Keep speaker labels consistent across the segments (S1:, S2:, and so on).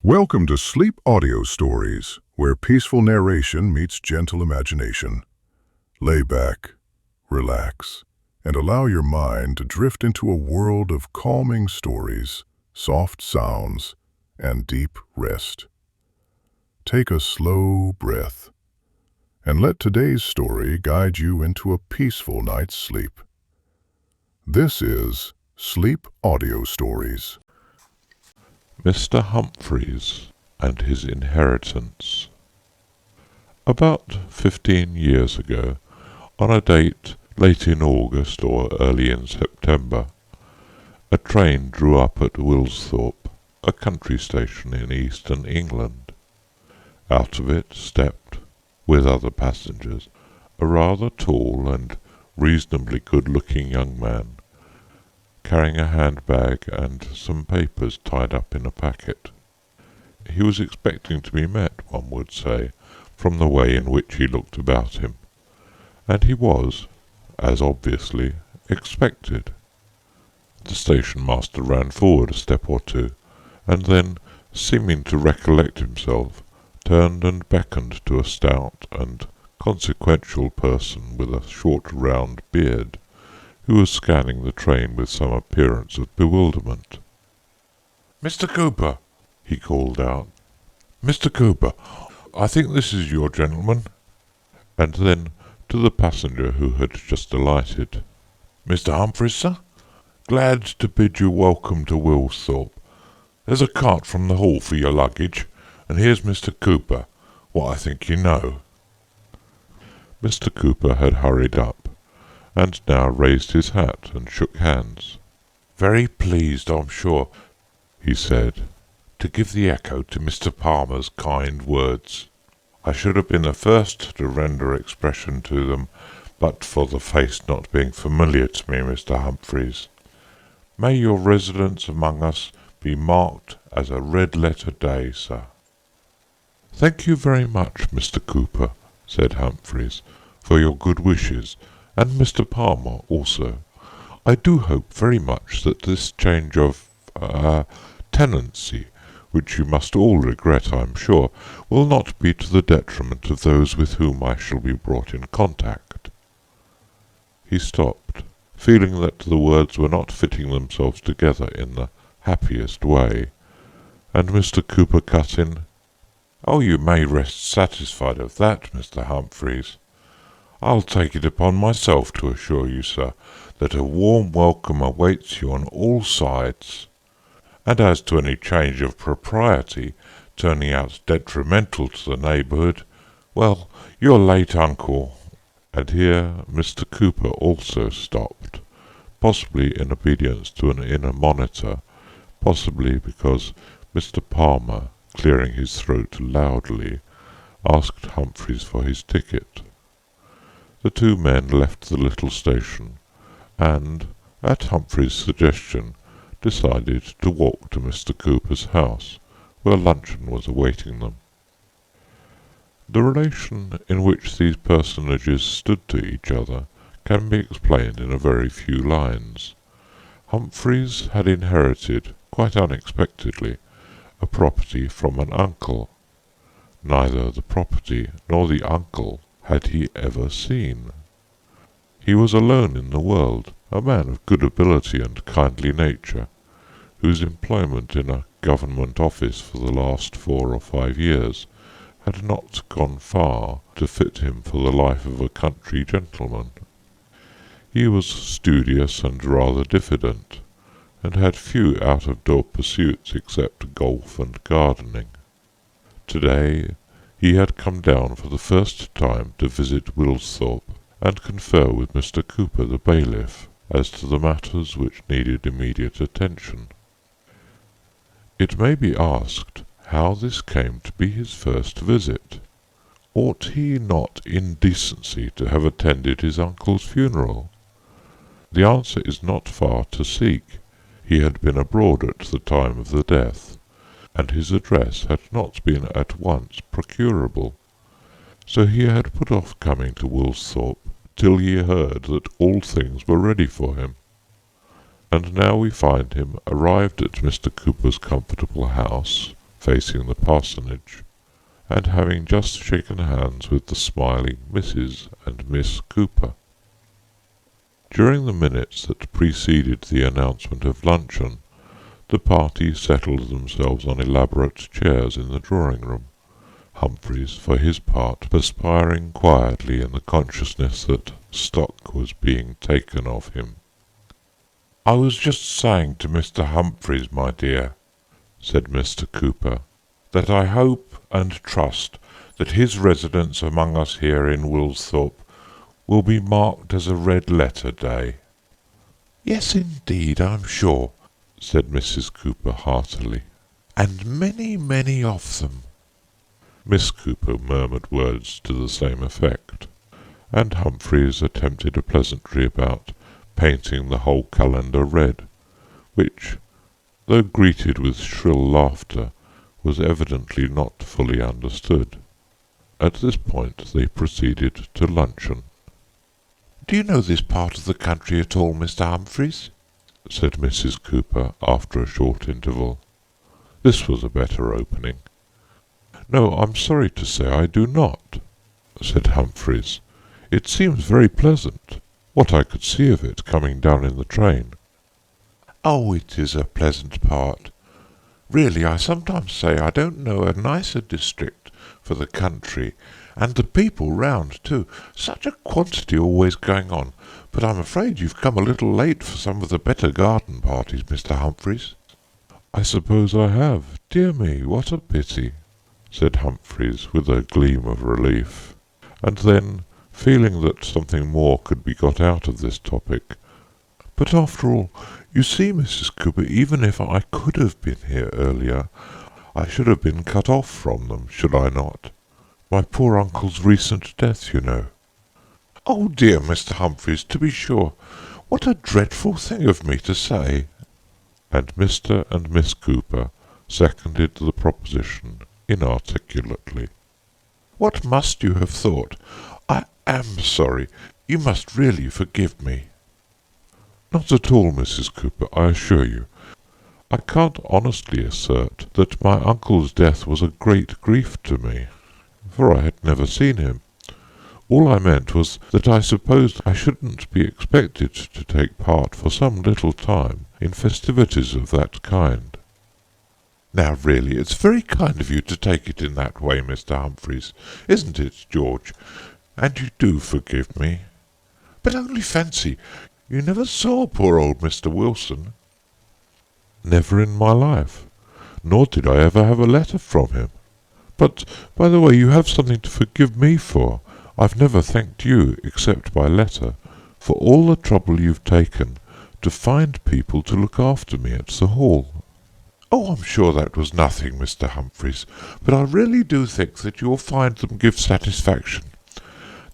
S1: Welcome to Sleep Audio Stories, where peaceful narration meets gentle imagination. Lay back, relax, and allow your mind to drift into a world of calming stories, soft sounds, and deep rest. Take a slow breath, and let today's story guide you into a peaceful night's sleep. This is Sleep Audio Stories.
S2: Mr. Humphreys and His Inheritance. About 15 years ago, on a date late in August or early in September, a train drew up at Wilsthorpe, a country station in eastern England. Out of it stepped, with other passengers, a rather tall and reasonably good-looking young man, carrying a handbag and some papers tied up in a packet. He was expecting to be met, one would say, from the way in which he looked about him, and he was, as obviously, expected. The station-master ran forward a step or two, and then, seeming to recollect himself, turned and beckoned to a stout and consequential person with a short round beard, who was scanning the train with some appearance of bewilderment. "Mr. Cooper," he called out. "Mr. Cooper, I think this is your gentleman." And then, to the passenger who had just alighted, "Mr. Humphreys, sir? Glad to bid you welcome to Wilsthorpe. There's a cart from the hall for your luggage, and here's Mr. Cooper, what I think you know." Mr. Cooper had hurried up, and now raised his hat and shook hands. "Very pleased, I'm sure," he said, "to give the echo to Mr. Palmer's kind words. I should have been the first to render expression to them, but for the face not being familiar to me, Mr. Humphreys. May your residence among us be marked as a red-letter day, sir." "Thank you very much, Mr. Cooper," said Humphreys, "for your good wishes, and Mr. Palmer also. I do hope very much that this change of tenancy, which you must all regret, I am sure, will not be to the detriment of those with whom I shall be brought in contact." He stopped, feeling that the words were not fitting themselves together in the happiest way, and Mr. Cooper cut in, "Oh, you may rest satisfied of that, Mr. Humphreys. I'll take it upon myself to assure you, sir, that a warm welcome awaits you on all sides. And as to any change of propriety turning out detrimental to the neighbourhood, well, your late uncle—" And here Mr. Cooper also stopped, possibly in obedience to an inner monitor, possibly because Mr. Palmer, clearing his throat loudly, asked Humphreys for his ticket. The two men left the little station, and, at Humphrey's suggestion, decided to walk to Mr. Cooper's house, where luncheon was awaiting them. The relation in which these personages stood to each other can be explained in a very few lines. Humphreys had inherited, quite unexpectedly, a property from an uncle. Neither the property nor the uncle had he ever seen. He was alone in the world, a man of good ability and kindly nature, whose employment in a government office for the last 4 or 5 years had not gone far to fit him for the life of a country gentleman. He was studious and rather diffident, and had few out-of-door pursuits except golf and gardening. Today he had come down for the first time to visit Wilsthorpe, and confer with Mr. Cooper the bailiff as to the matters which needed immediate attention. It may be asked how this came to be his first visit. Ought he not in decency to have attended his uncle's funeral? The answer is not far to seek. He had been abroad at the time of the death, and his address had not been at once procurable, so he had put off coming to Wilsthorpe till he heard that all things were ready for him. And now we find him arrived at Mr. Cooper's comfortable house, facing the parsonage, and having just shaken hands with the smiling Mrs. and Miss Cooper. During the minutes that preceded the announcement of luncheon, the party settled themselves on elaborate chairs in the drawing-room, Humphreys, for his part, perspiring quietly in the consciousness that stock was being taken of him. "I was just saying to Mr. Humphreys, my dear," said Mr. Cooper, "that I hope and trust that his residence among us here in Woolsthorpe will be marked as a red-letter day." "Yes, indeed, I'm sure," said Mrs. Cooper heartily, "and many, many of them." Miss Cooper murmured words to the same effect, and Humphreys attempted a pleasantry about painting the whole calendar red, which, though greeted with shrill laughter, was evidently not fully understood. At this point they proceeded to luncheon. "Do you know this part of the country at all, Mr. Humphreys?" said Mrs. Cooper after a short interval. This was a better opening. "No, I'm sorry to say I do not," said Humphreys. "It seems very pleasant, what I could see of it coming down in the train." "Oh, it is a pleasant part. Really, I sometimes say I don't know a nicer district for the country, and the people round, too. Such a quantity always going on. But I'm afraid you've come a little late for some of the better garden parties, Mr. Humphreys." "I suppose I have. Dear me, what a pity," said Humphreys, with a gleam of relief, and then, feeling that something more could be got out of this topic, "But after all, you see, Mrs. Cooper, even if I could have been here earlier, I should have been cut off from them, should I not? My poor uncle's recent death, you know." "Oh dear, Mr. Humphreys, to be sure. What a dreadful thing of me to say!" And Mr. and Miss Cooper seconded the proposition inarticulately. "What must you have thought? I am sorry. You must really forgive me." "Not at all, Mrs. Cooper, I assure you. I can't honestly assert that my uncle's death was a great grief to me, for I had never seen him. All I meant was that I supposed I shouldn't be expected to take part for some little time in festivities of that kind." "Now, really, it's very kind of you to take it in that way, Mr. Humphreys, isn't it, George? And you do forgive me. But only fancy, you never saw poor old Mr. Wilson." "Never in my life, nor did I ever have a letter from him. But, by the way, you have something to forgive me for. I've never thanked you, except by letter, for all the trouble you've taken to find people to look after me at the Hall." "Oh, I'm sure that was nothing, Mr. Humphreys, but I really do think that you'll find them give satisfaction.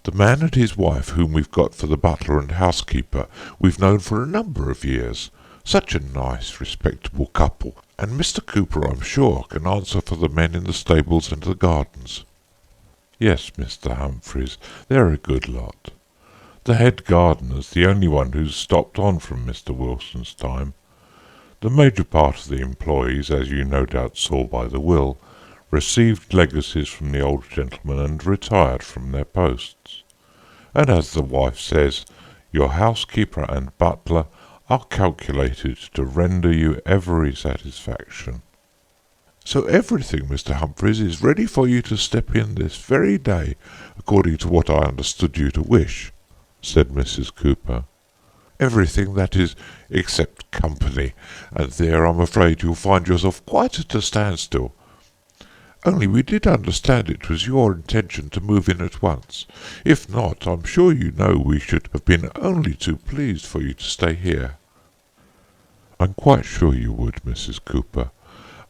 S2: The man and his wife whom we've got for the butler and housekeeper we've known for a number of years. Such a nice, respectable couple, and Mr. Cooper, I'm sure, can answer for the men in the stables and the gardens." "Yes, Mr. Humphreys, they're a good lot. The head gardener's the only one who's stopped on from Mr. Wilson's time. The major part of the employees, as you no doubt saw by the will, received legacies from the old gentleman and retired from their posts. And as the wife says, your housekeeper and butler are calculated to render you every satisfaction." "So everything, Mr. Humphreys, is ready for you to step in this very day, according to what I understood you to wish," said Mrs. Cooper. "Everything, that is, except company, and there I'm afraid you'll find yourself quite at a standstill. Only we did understand it was your intention to move in at once. If not, I'm sure you know we should have been only too pleased for you to stay here." "I'm quite sure you would, Mrs. Cooper,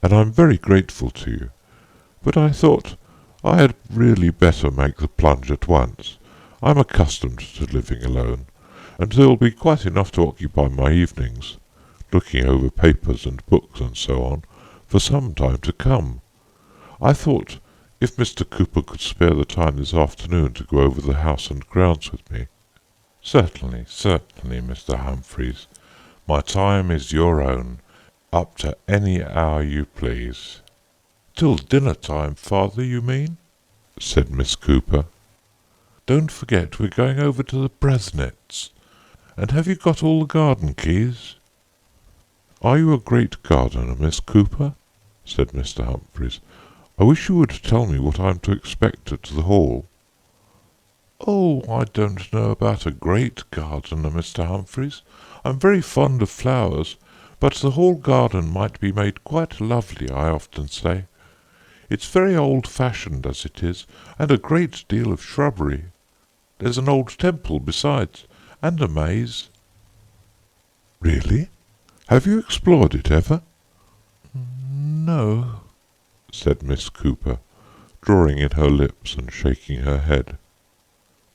S2: and I'm very grateful to you. But I thought I had really better make the plunge at once. I'm accustomed to living alone, and there'll be quite enough to occupy my evenings, looking over papers and books and so on, for some time to come. I thought if Mr. Cooper could spare the time this afternoon to go over the house and grounds with me." "Certainly, certainly, Mr. Humphreys. My time is your own, up to any hour you please." "Till dinner-time, father, you mean?" said Miss Cooper. "Don't forget we're going over to the Bresnets. And have you got all the garden keys?" "Are you a great gardener, Miss Cooper?" said Mr. Humphreys. "I wish you would tell me what I am to expect at the Hall." "Oh, I don't know about a great gardener, Mr. Humphreys. I'm very fond of flowers, but the Hall garden might be made quite lovely, I often say. It's very old-fashioned as it is, and a great deal of shrubbery. There's an old temple besides, and a maze." "Really? Have you explored it ever?" "No," said Miss Cooper, drawing in her lips and shaking her head.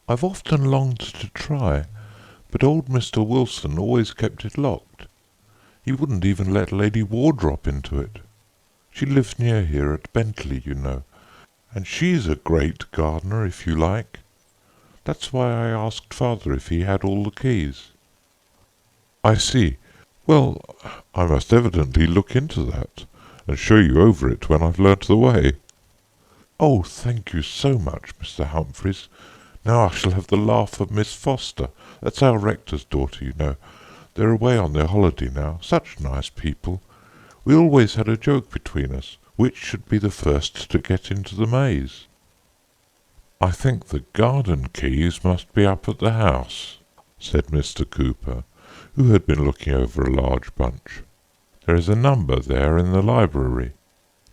S2: "I've often longed to try, but old Mr. Wilson always kept it locked. He wouldn't even let Lady Wardrop into it. She lives near here at Bentley, you know, and she's a great gardener, if you like. That's why I asked father if he had all the keys." "I see. Well, I must evidently look into that, and show you over it when I've learnt the way." "Oh, thank you so much, Mr. Humphreys. Now I shall have the laugh of Miss Foster. That's our rector's daughter, you know. They're away on their holiday now. Such nice people. We always had a joke between us, which should be the first to get into the maze." "I think the garden keys must be up at the house," said Mr. Cooper, who had been looking over a large bunch. "There is a number there in the library.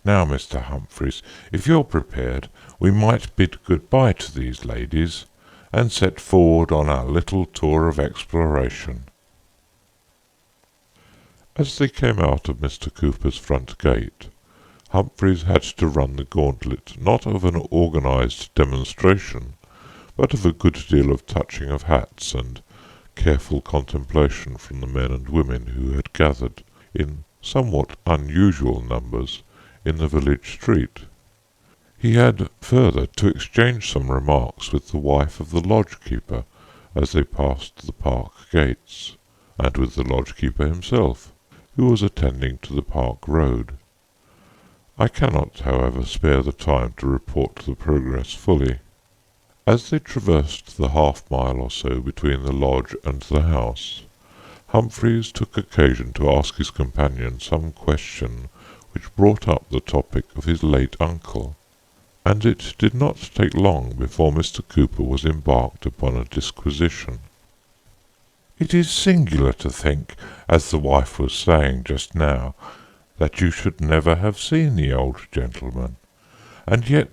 S2: Now, Mr. Humphreys, if you're prepared, we might bid good-bye to these ladies, and set forward on our little tour of exploration." As they came out of Mr. Cooper's front gate, Humphreys had to run the gauntlet not of an organised demonstration, but of a good deal of touching of hats and careful contemplation from the men and women who had gathered, in somewhat unusual numbers, in the village street. He had further to exchange some remarks with the wife of the lodge-keeper as they passed the park gates, and with the lodge-keeper himself, who was attending to the park road. I cannot, however, spare the time to report the progress fully. As they traversed the half-mile or so between the lodge and the house, Humphreys took occasion to ask his companion some question which brought up the topic of his late uncle, and it did not take long before Mr. Cooper was embarked upon a disquisition. "It is singular to think, as the wife was saying just now, that you should never have seen the old gentleman. And yet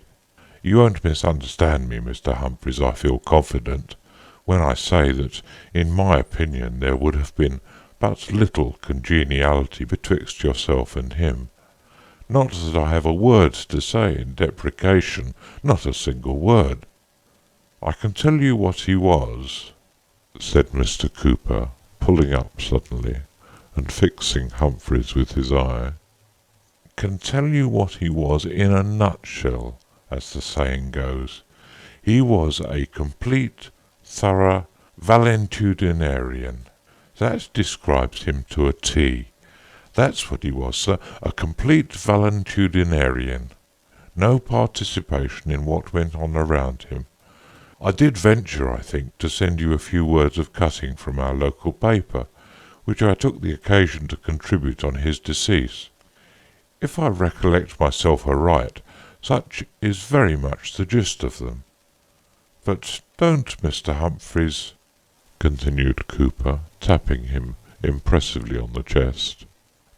S2: you won't misunderstand me, Mr. Humphreys, I feel confident, when I say that, in my opinion, there would have been but little congeniality betwixt yourself and him. Not that I have a word to say in deprecation, not a single word. I can tell you what he was," said Mr. Cooper, pulling up suddenly, and fixing Humphreys with his eye. "Can tell you what he was in a nutshell, as the saying goes. He was a complete, thorough valetudinarian. That describes him to a T. That's what he was, sir, a complete valetudinarian. No participation in what went on around him. I did venture, I think, to send you a few words of cutting from our local paper, which I took the occasion to contribute on his decease. If I recollect myself aright, such is very much the gist of them. But don't, Mr. Humphreys," continued Cooper, tapping him impressively on the chest,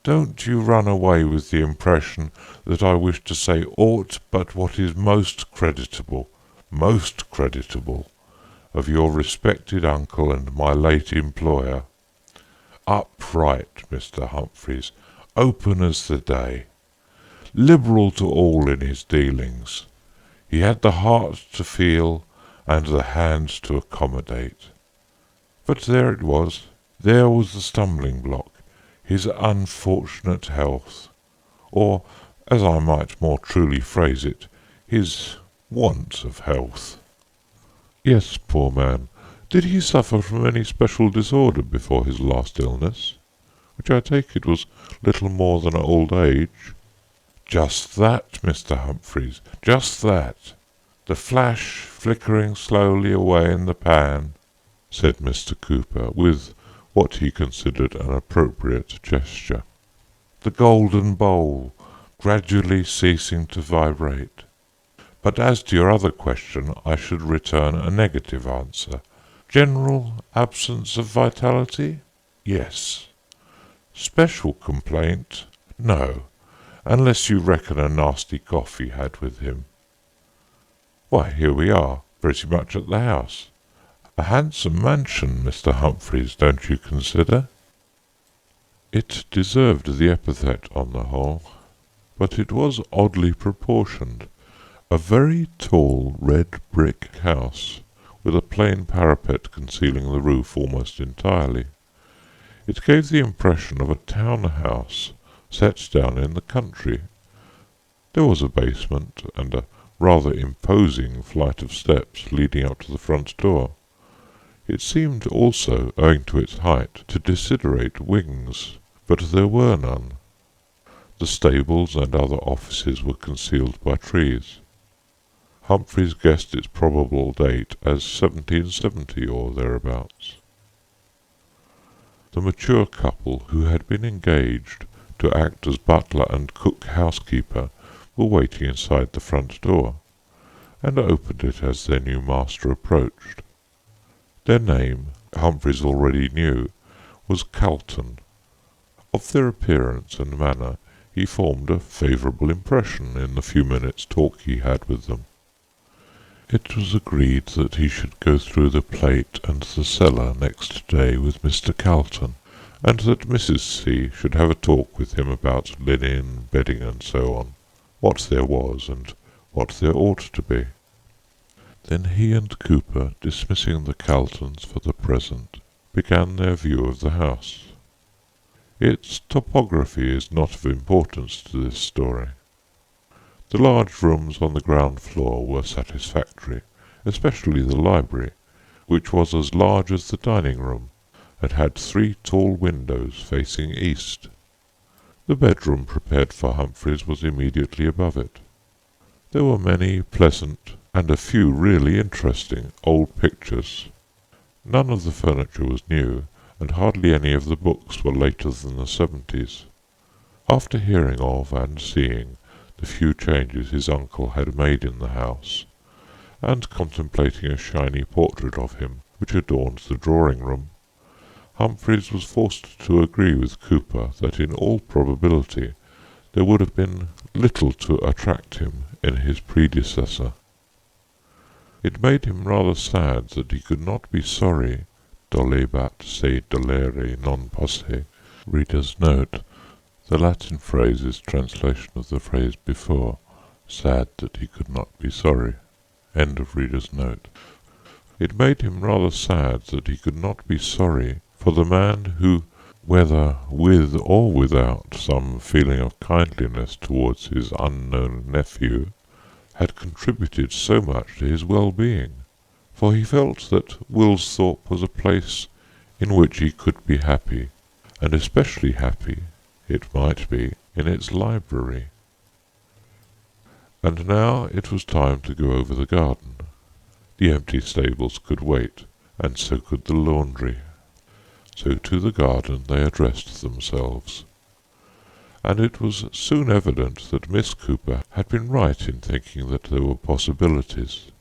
S2: "don't you run away with the impression that I wish to say aught but what is most creditable, of your respected uncle and my late employer. Upright, Mr. Humphreys, open as the day, liberal to all in his dealings. He had the heart to feel and the hands to accommodate. But there it was. There was the stumbling block, his unfortunate health, or, as I might more truly phrase it, his want of health." "Yes, poor man. Did he suffer from any special disorder before his last illness, which I take it was little more than old age?" "Just that, Mr. Humphreys, just that. The flash flickering slowly away in the pan," said Mr. Cooper, with what he considered an appropriate gesture. "The golden bowl gradually ceasing to vibrate. But as to your other question, I should return a negative answer. General absence of vitality? Yes. Special complaint? No, unless you reckon a nasty cough he had with him. Why, here we are, pretty much at the house. A handsome mansion, Mr. Humphreys, don't you consider?" It deserved the epithet on the whole, but it was oddly proportioned. A very tall red brick house, with a plain parapet concealing the roof almost entirely. It gave the impression of a town house set down in the country. There was a basement, and a rather imposing flight of steps leading up to the front door. It seemed also, owing to its height, to desiderate wings, but there were none. The stables and other offices were concealed by trees. Humphreys guessed its probable date as 1770 or thereabouts. The mature couple who had been engaged to act as butler and cook housekeeper were waiting inside the front door, and opened it as their new master approached. Their name, Humphreys already knew, was Calton. Of their appearance and manner he formed a favourable impression in the few minutes' talk he had with them. It was agreed that he should go through the plate and the cellar next day with Mr. Calton, and that Mrs. C. should have a talk with him about linen, bedding, and so on, what there was and what there ought to be. Then he and Cooper, dismissing the Caltons for the present, began their view of the house. Its topography is not of importance to this story. The large rooms on the ground floor were satisfactory, especially the library, which was as large as the dining-room, and had 3 tall windows facing east. The bedroom prepared for Humphreys was immediately above it. There were many pleasant, and a few really interesting, old pictures. None of the furniture was new, and hardly any of the books were later than the 70s. After hearing of and seeing the few changes his uncle had made in the house, and contemplating a shiny portrait of him which adorned the drawing-room, Humphreys was forced to agree with Cooper that in all probability there would have been little to attract him in his predecessor. It made him rather sad that he could not be sorry, dolebat se dolere non posse. Reader's note. The Latin phrase is translation of the phrase before, sad that he could not be sorry. End of reader's note. It made him rather sad that he could not be sorry for the man who, whether with or without some feeling of kindliness towards his unknown nephew, had contributed so much to his well-being, for he felt that Woolsthorpe was a place in which he could be happy, and especially happy it might be in its library. And now it was time to go over the garden. The empty stables could wait, and so could the laundry. So to the garden they addressed themselves. And it was soon evident that Miss Cooper had been right in thinking that there were possibilities.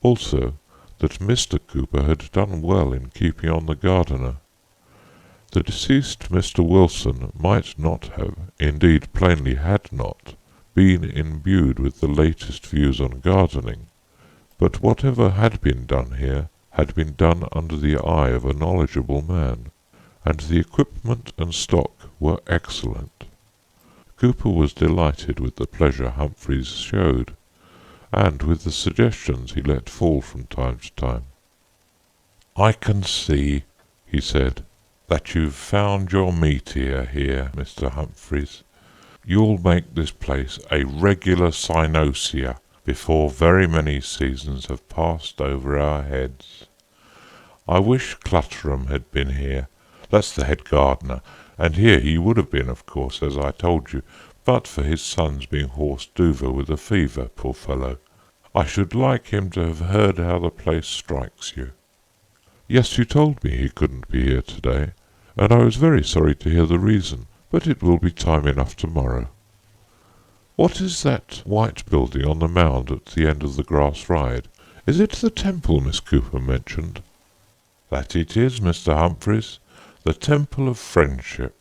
S2: Also that Mr. Cooper had done well in keeping on the gardener. The deceased Mr. Wilson might not have, indeed plainly had not, been imbued with the latest views on gardening, but whatever had been done here had been done under the eye of a knowledgeable man, and the equipment and stock were excellent. Cooper was delighted with the pleasure Humphreys showed, and with the suggestions he let fall from time to time. "I can see," he said, "that you've found your meat ear here, Mr. Humphreys. You'll make this place a regular cynosure before very many seasons have passed over our heads. I wish Clutterham had been here. That's the head gardener, and here he would have been, of course, as I told you, but for his son's being horsed over with a fever, poor fellow. I should like him to have heard how the place strikes you. Yes, you told me he couldn't be here today, and I was very sorry to hear the reason, but it will be time enough tomorrow. What is that white building on the mound at the end of the grass ride? Is it the temple Miss Cooper mentioned? That it is, Mr. Humphreys, the Temple of Friendship,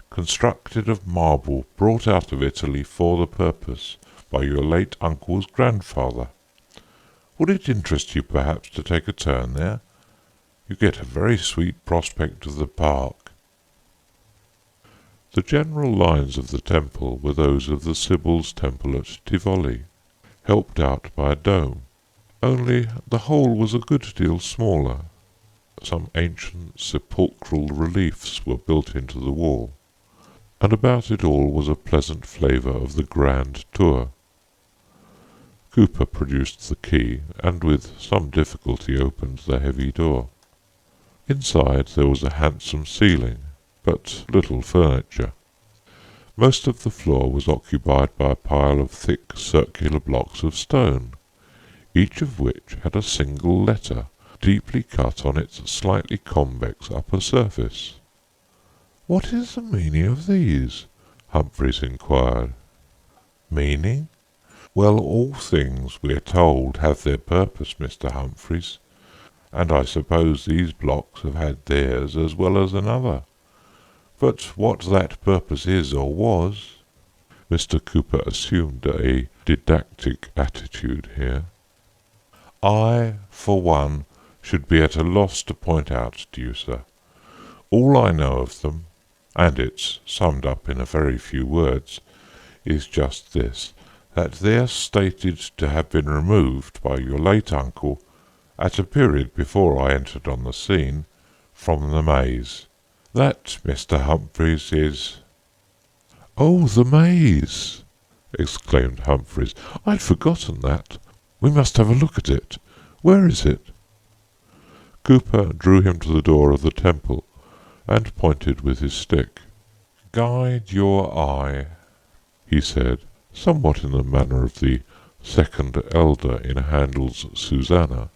S2: constructed of marble brought out of Italy for the purpose by your late uncle's grandfather. Would it interest you perhaps to take a turn there? You get a very sweet prospect of the park. The general lines of the temple were those of the Sibyl's temple at Tivoli, helped out by a dome, only the whole was a good deal smaller. Some ancient sepulchral reliefs were built into the wall, and about it all was a pleasant flavour of the grand tour. Cooper produced the key, and with some difficulty opened the heavy door. Inside there was a handsome ceiling, but little furniture. Most of the floor was occupied by a pile of thick circular blocks of stone, each of which had a single letter deeply cut on its slightly convex upper surface. "What is the meaning of these?" Humphreys inquired. "Meaning? Well, all things, we're told, have their purpose, Mr. Humphreys, and I suppose these blocks have had theirs as well as another. But what that purpose is or was—" Mr. Cooper assumed a didactic attitude here. "I, for one, should be at a loss to point out to you, sir. All I know of them, and it's summed up in a very few words, is just this, that they're stated to have been removed by your late uncle, at a period before I entered on the scene, from the maze. That, Mr. Humphreys, is—" "Oh, the maze!" exclaimed Humphreys. "I'd forgotten that. We must have a look at it. Where is it?" Cooper drew him to the door of the temple, and pointed with his stick. "Guide your eye," he said, somewhat in the manner of the second elder in Handel's Susanna.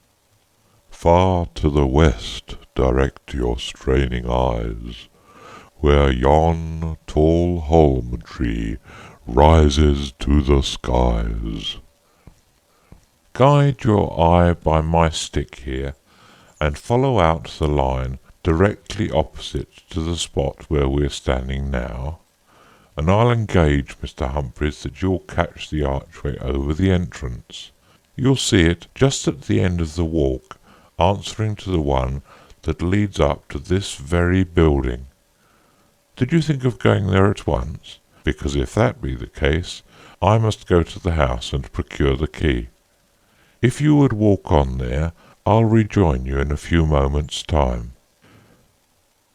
S2: "Far to the west direct your straining eyes, where yon tall holm tree rises to the skies." Guide your eye by my stick here, and follow out the line directly opposite to the spot where we're standing now, and I'll engage, Mr. Humphreys, that you'll catch the archway over the entrance. You'll see it just at the end of the walk, answering to the one that leads up to this very building. Did you think of going there at once? Because if that be the case, I must go to the house and procure the key. If you would walk on there, I'll rejoin you in a few moments' time."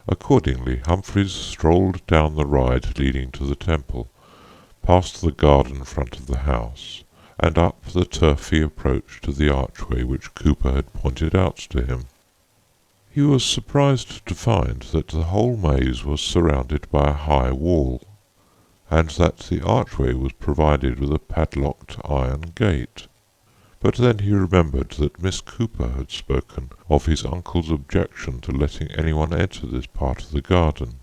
S2: Accordingly, Humphreys strolled down the ride leading to the temple, past the garden front of the house, and up the turfy approach to the archway which Cooper had pointed out to him. He was surprised to find that the whole maze was surrounded by a high wall, and that the archway was provided with a padlocked iron gate. But then he remembered that Miss Cooper had spoken of his uncle's objection to letting anyone enter this part of the garden.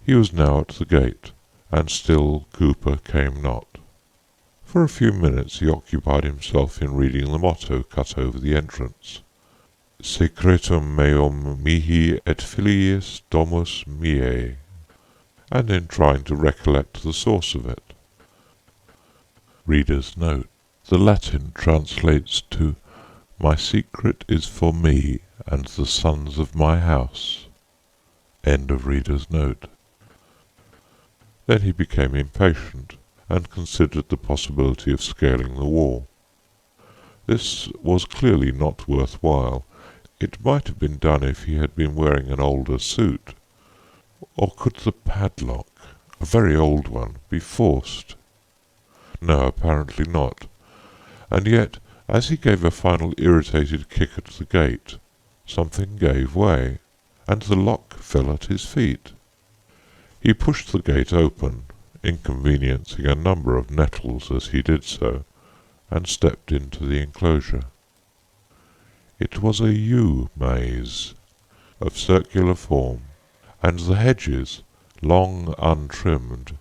S2: He was now at the gate, and still Cooper came not. For a few minutes he occupied himself in reading the motto cut over the entrance, "Secretum meum mihi et filiis domus miei," and in trying to recollect the source of it. Reader's note. The Latin translates to "My secret is for me and the sons of my house." End of reader's note. Then he became impatient, and considered the possibility of scaling the wall. This was clearly not worth while. It might have been done if he had been wearing an older suit. Or could the padlock, a very old one, be forced? No, apparently not. And yet, as he gave a final irritated kick at the gate, something gave way, and the lock fell at his feet. He pushed the gate open, inconveniencing a number of nettles as he did so, and stepped into the enclosure. It was a yew maze, of circular form, and the hedges, long untrimmed,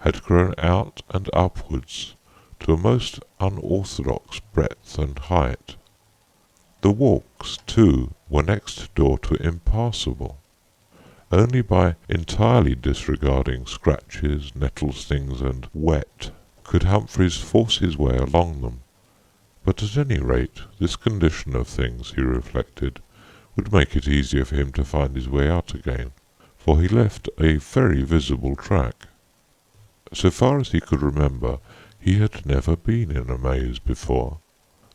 S2: had grown out and upwards to a most unorthodox breadth and height. The walks, too, were next door to impassable. Only by entirely disregarding scratches, nettle stings, and wet could Humphreys force his way along them. But at any rate, this condition of things, he reflected, would make it easier for him to find his way out again, for he left a very visible track. So far as he could remember, he had never been in a maze before,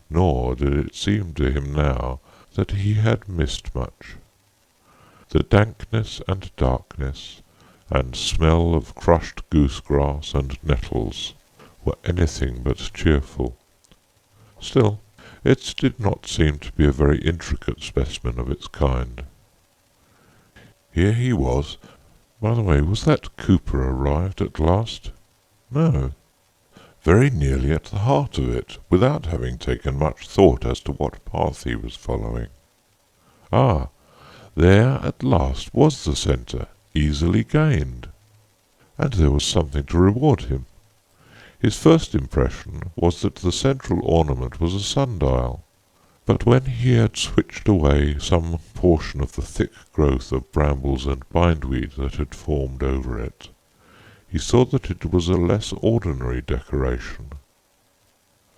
S2: nor did it seem to him now that he had missed much. The dankness and darkness, and smell of crushed goose-grass and nettles were anything but cheerful. Still, it did not seem to be a very intricate specimen of its kind. Here he was. By the way, was that Cooper arrived at last? No. Very nearly at the heart of it, without having taken much thought as to what path he was following. Ah, there at last was the centre, easily gained. And there was something to reward him. His first impression was that the central ornament was a sundial, but when he had switched away some portion of the thick growth of brambles and bindweed that had formed over it, he saw that it was a less ordinary decoration.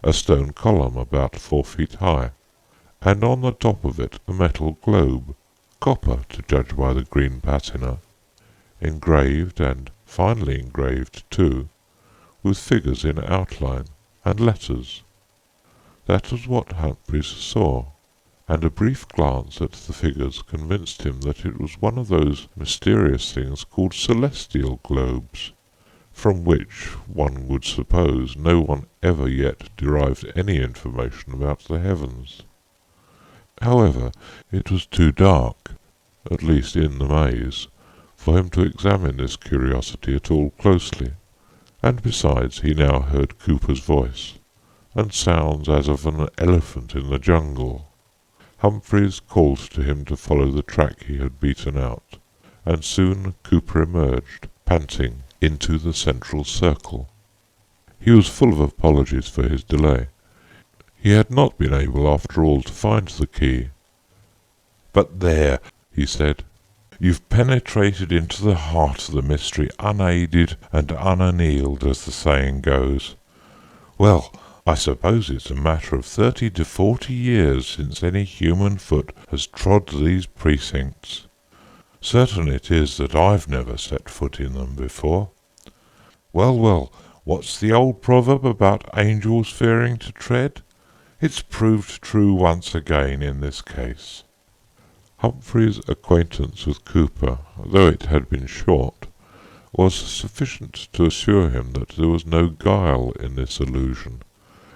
S2: A stone column about 4 feet high, and on the top of it a metal globe, copper to judge by the green patina, engraved, and finely engraved too, with figures in outline and letters. That was what Humphreys saw, and a brief glance at the figures convinced him that it was one of those mysterious things called celestial globes, from which, one would suppose, no one ever yet derived any information about the heavens. However, it was too dark, at least in the maze, for him to examine this curiosity at all closely. And besides, he now heard Cooper's voice, and sounds as of an elephant in the jungle. Humphreys called to him to follow the track he had beaten out, and soon Cooper emerged, panting, into the central circle. He was full of apologies for his delay. He had not been able, after all, to find the key. "But there," he said, "you've penetrated into the heart of the mystery unaided and unannealed, as the saying goes. Well, I suppose it's a matter of 30 to 40 years since any human foot has trod these precincts. Certain it is that I've never set foot in them before. Well, well, what's the old proverb about angels fearing to tread? It's proved true once again in this case." Humphrey's acquaintance with Cooper, though it had been short, was sufficient to assure him that there was no guile in this allusion,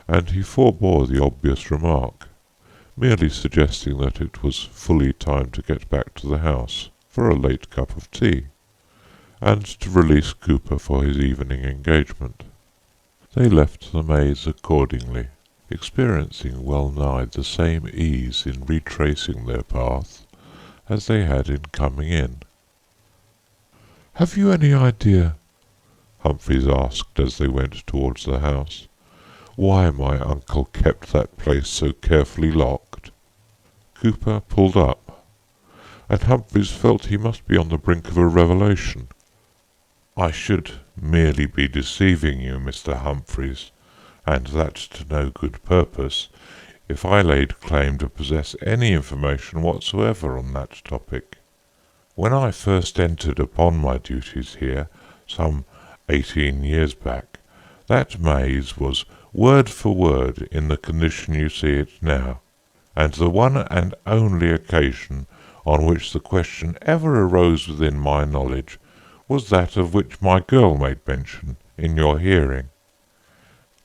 S2: and he forbore the obvious remark, merely suggesting that it was fully time to get back to the house for a late cup of tea, and to release Cooper for his evening engagement. They left the maze accordingly, experiencing well-nigh the same ease in retracing their path as they had in coming in. "Have you any idea," Humphreys asked as they went towards the house, "why my uncle kept that place so carefully locked?" Cooper pulled up, and Humphreys felt he must be on the brink of a revelation. "I should merely be deceiving you, Mr. Humphreys, and that to no good purpose, if I laid claim to possess any information whatsoever on that topic. When I first entered upon my duties here, some 18 years back, that maze was word for word in the condition you see it now, and the one and only occasion on which the question ever arose within my knowledge was that of which my girl made mention in your hearing.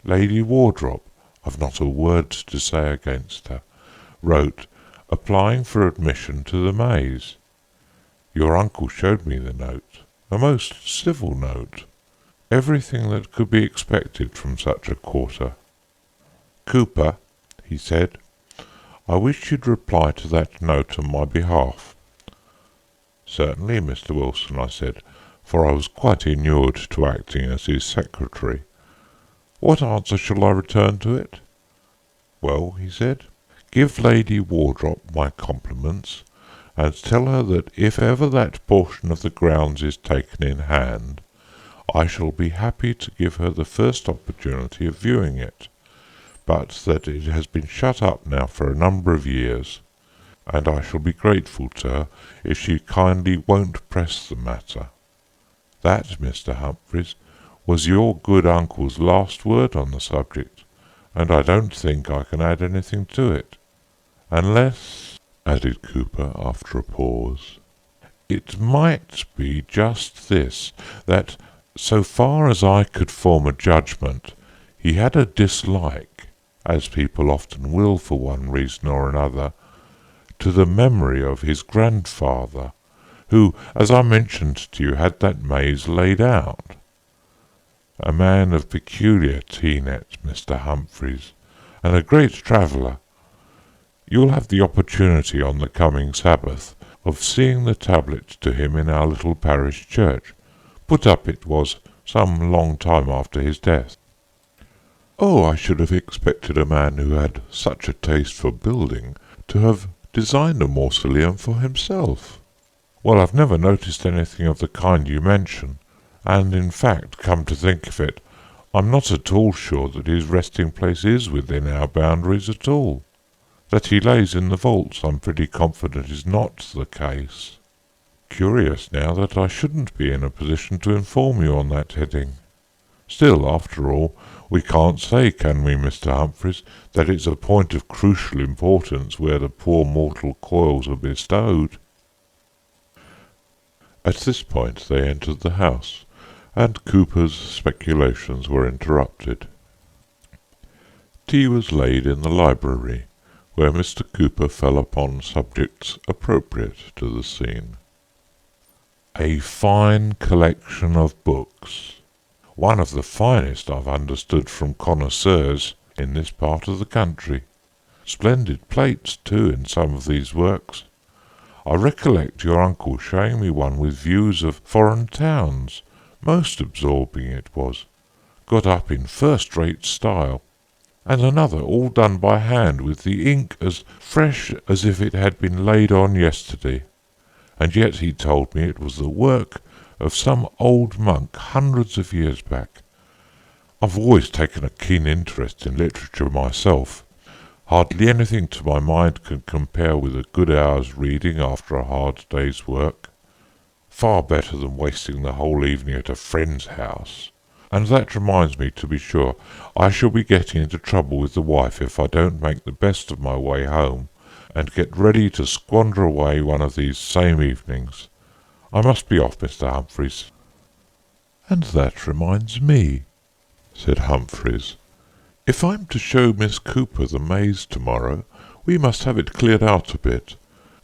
S2: Lady Wardrop, I've not a word to say against her, wrote, applying for admission to the maze. Your uncle showed me the note, a most civil note, everything that could be expected from such a quarter. "Cooper," he said, "I wish you'd reply to that note on my behalf." "Certainly, Mr. Wilson," I said, for I was quite inured to acting as his secretary. "What answer shall I return to it?" "Well," he said, "give Lady Wardrop my compliments, and tell her that if ever that portion of the grounds is taken in hand, I shall be happy to give her the first opportunity of viewing it, but that it has been shut up now for a number of years, and I shall be grateful to her if she kindly won't press the matter. That, Mr. Humphreys, was your good uncle's last word on the subject, and I don't think I can add anything to it. Unless," added Cooper after a pause, "it might be just this, that, so far as I could form a judgment, he had a dislike, as people often will for one reason or another, to the memory of his grandfather, who, as I mentioned to you, had that maze laid out. A man of peculiar tenet, Mr. Humphreys, and a great traveller. You'll have the opportunity on the coming Sabbath of seeing the tablet to him in our little parish church. Put up it was some long time after his death." "Oh, I should have expected a man who had such a taste for building to have designed a mausoleum for himself." "Well, I've never noticed anything of the kind you mention, and in fact, come to think of it, I'm not at all sure that his resting place is within our boundaries at all. That he lays in the vaults I'm pretty confident is not the case. Curious now that I shouldn't be in a position to inform you on that heading. Still, after all, we can't say, can we, Mr. Humphreys, that it's a point of crucial importance where the poor mortal coils are bestowed." At this point they entered the house, and Cooper's speculations were interrupted. Tea was laid in the library, where Mr. Cooper fell upon subjects appropriate to the scene. "A fine collection of books, one of the finest I've understood from connoisseurs in this part of the country. Splendid plates, too, in some of these works. I recollect your uncle showing me one with views of foreign towns. Most absorbing it was, got up in first-rate style. And another all done by hand, with the ink as fresh as if it had been laid on yesterday. And yet he told me it was the work of some old monk hundreds of years back. I've always taken a keen interest in literature myself. Hardly anything to my mind can compare with a good hour's reading after a hard day's work. Far better than wasting the whole evening at a friend's house. And that reminds me, to be sure, I shall be getting into trouble with the wife if I don't make the best of my way home, and get ready to squander away one of these same evenings. I must be off, Mr. Humphreys." "And that reminds me," said Humphreys. "If I'm to show Miss Cooper the maze tomorrow, we must have it cleared out a bit.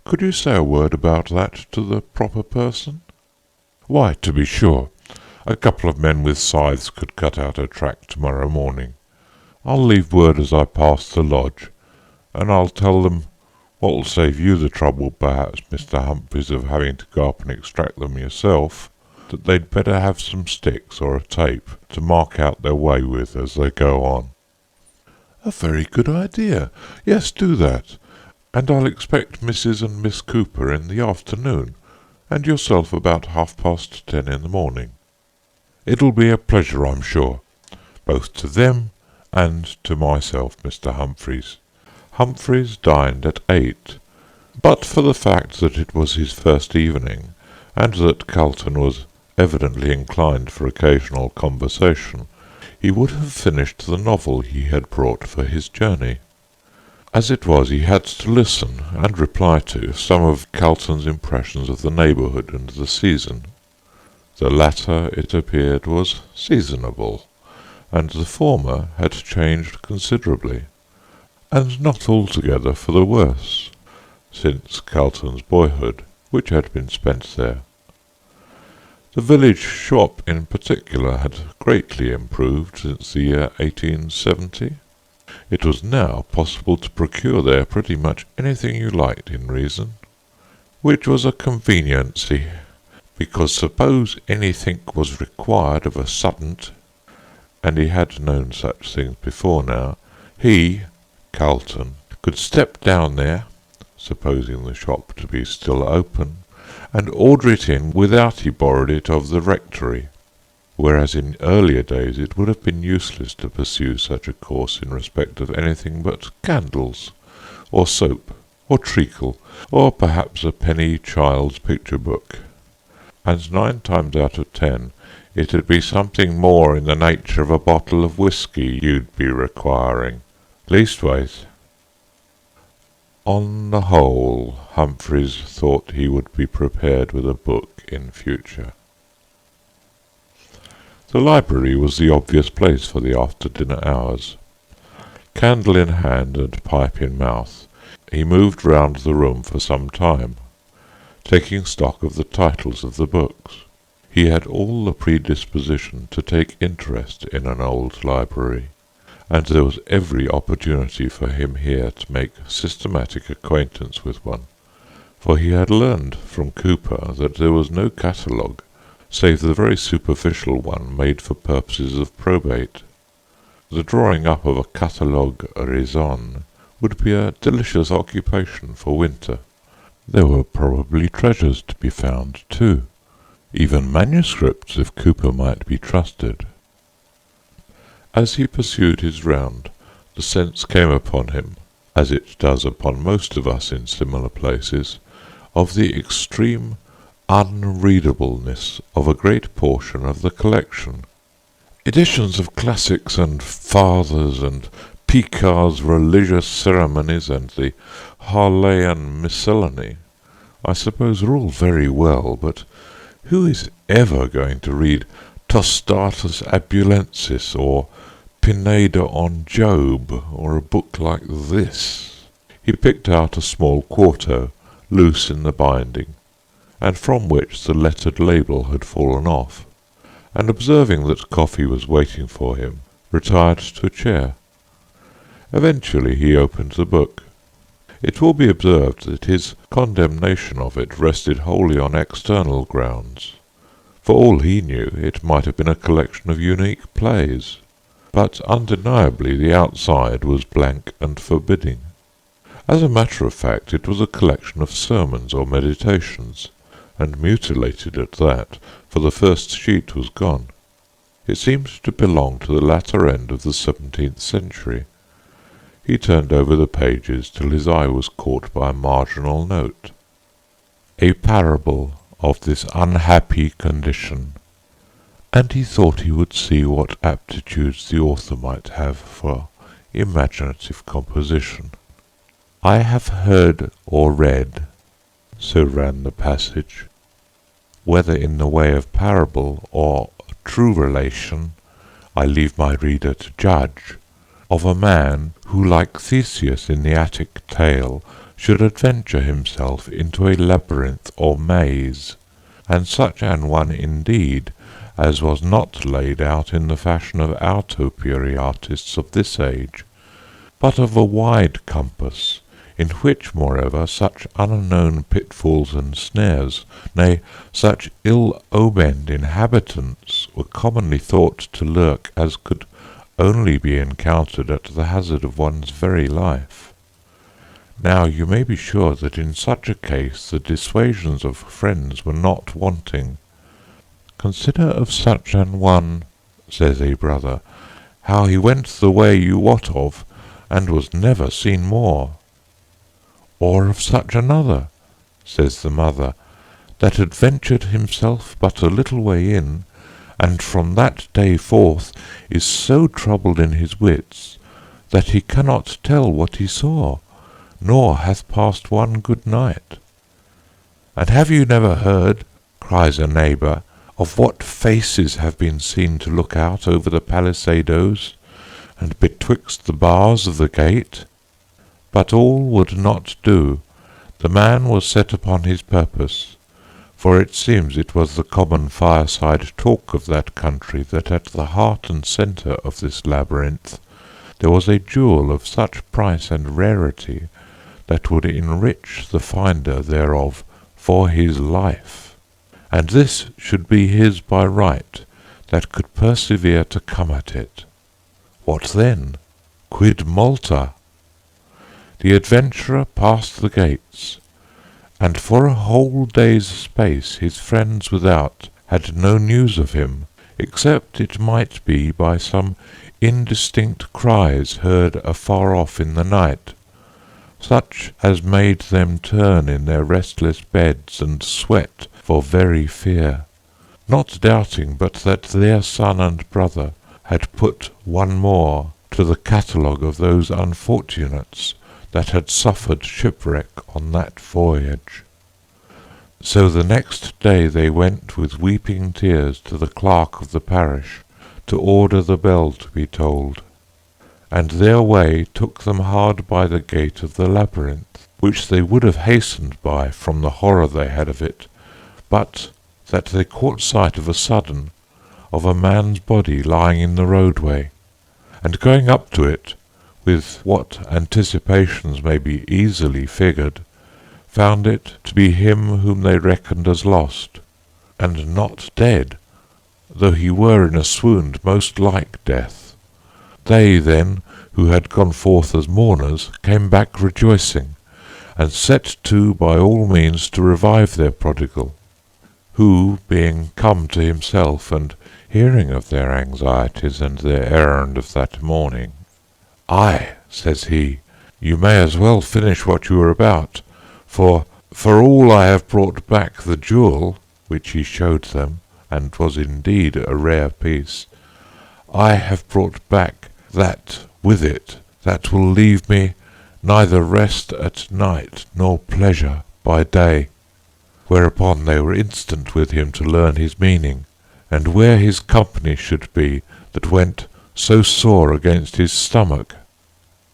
S2: Could you say a word about that to the proper person?" "Why, to be sure. A couple of men with scythes could cut out a track tomorrow morning. I'll leave word as I pass the lodge, and I'll tell them, what'll save you the trouble, perhaps, Mr. Humphreys, of having to go up and extract them yourself, that they'd better have some sticks or a tape to mark out their way with as they go on." "A very good idea. Yes, do that. And I'll expect Mrs. and Miss Cooper in the afternoon, and yourself about 10:30 in the morning. It'll be a pleasure, I'm sure, both to them and to myself, Mr. Humphreys." Humphreys dined at 8, but for the fact that it was his first evening, and that Carlton was evidently inclined for occasional conversation, he would have finished the novel he had brought for his journey. As it was, he had to listen and reply to some of Carlton's impressions of the neighbourhood and the season. The latter, it appeared, was seasonable, and the former had changed considerably, and not altogether for the worse, since Carlton's boyhood, which had been spent there. The village shop in particular had greatly improved since the year 1870. It was now possible to procure there pretty much anything you liked in reason, which was a conveniency, because suppose anything was required of a sudden, and he had known such things before now, he, Carlton, could step down there, supposing the shop to be still open, and order it in without he borrowed it of the rectory, whereas in earlier days it would have been useless to pursue such a course in respect of anything but candles, or soap, or treacle, or perhaps a penny child's picture book, and 9 times out of 10 it'd be something more in the nature of a bottle of whisky you'd be requiring. Leastways, on the whole, Humphreys thought he would be prepared with a book in future. The library was the obvious place for the after-dinner hours. Candle in hand and pipe in mouth, he moved round the room for some time, taking stock of the titles of the books. He had all the predisposition to take interest in an old library, and there was every opportunity for him here to make systematic acquaintance with one, for he had learned from Cooper that there was no catalogue, save the very superficial one made for purposes of probate. The drawing up of a catalogue raisonné would be a delicious occupation for winter. There were probably treasures to be found, too, even manuscripts, if Cooper might be trusted. As he pursued his round, the sense came upon him, as it does upon most of us in similar places, of the extreme unreadableness of a great portion of the collection. Editions of classics and fathers and Picard's religious ceremonies and the Harleian miscellany, I suppose, are all very well, but who is ever going to read Tostatus Abulensis or Pineda on Job, or a book like this? He picked out a small quarto, loose in the binding, and from which the lettered label had fallen off, and observing that coffee was waiting for him, retired to a chair. Eventually he opened the book. It will be observed that his condemnation of it rested wholly on external grounds. For all he knew, it might have been a collection of unique plays, but undeniably the outside was blank and forbidding. As a matter of fact, it was a collection of sermons or meditations, and mutilated at that, for the first sheet was gone. It seemed to belong to the latter end of the 17th century. He turned over the pages till his eye was caught by a marginal note. A parable of this unhappy condition, and he thought he would see what aptitudes the author might have for imaginative composition. I have heard or read, so ran the passage, whether in the way of parable or true relation, I leave my reader to judge, of a man who, like Theseus in the Attic tale, should adventure himself into a labyrinth or maze, and such an one indeed as was not laid out in the fashion of our topiary artists of this age, but of a wide compass, in which, moreover, such unknown pitfalls and snares, nay, such ill-omened inhabitants, were commonly thought to lurk as could only be encountered at the hazard of one's very life. Now you may be sure that in such a case the dissuasions of friends were not wanting. Consider of such an one, says a brother, how he went the way you wot of, and was never seen more. Or of such another, says the mother, that adventured himself but a little way in, and from that day forth is so troubled in his wits, that he cannot tell what he saw, nor hath passed one good night. And have you never heard, cries a neighbour, of what faces have been seen to look out over the palisadoes, and betwixt the bars of the gate? But all would not do. The man was set upon his purpose, for it seems it was the common fireside talk of that country that at the heart and centre of this labyrinth there was a jewel of such price and rarity that would enrich the finder thereof for his life, and this should be his by right that could persevere to come at it. What then? Quid multa? The adventurer passed the gates, and for a whole day's space his friends without had no news of him, except it might be by some indistinct cries heard afar off in the night, such as made them turn in their restless beds and sweat for very fear, not doubting but that their son and brother had put one more to the catalogue of those unfortunates that had suffered shipwreck on that voyage. So the next day they went with weeping tears to the clerk of the parish to order the bell to be tolled, and their way took them hard by the gate of the labyrinth, which they would have hastened by from the horror they had of it, but that they caught sight of a sudden of a man's body lying in the roadway, and going up to it, with what anticipations may be easily figured, found it to be him whom they reckoned as lost, and not dead, though he were in a swoon most like death. They then, who had gone forth as mourners, came back rejoicing, and set to by all means to revive their prodigal, who, being come to himself, and hearing of their anxieties and their errand of that morning, "Ay," says he, "you may as well finish what you were about, for all I have brought back the jewel," which he showed them, and was indeed a rare piece, "I have brought back that with it that will leave me neither rest at night nor pleasure by day." Whereupon they were instant with him to learn his meaning, and where his company should be that went so sore against his stomach.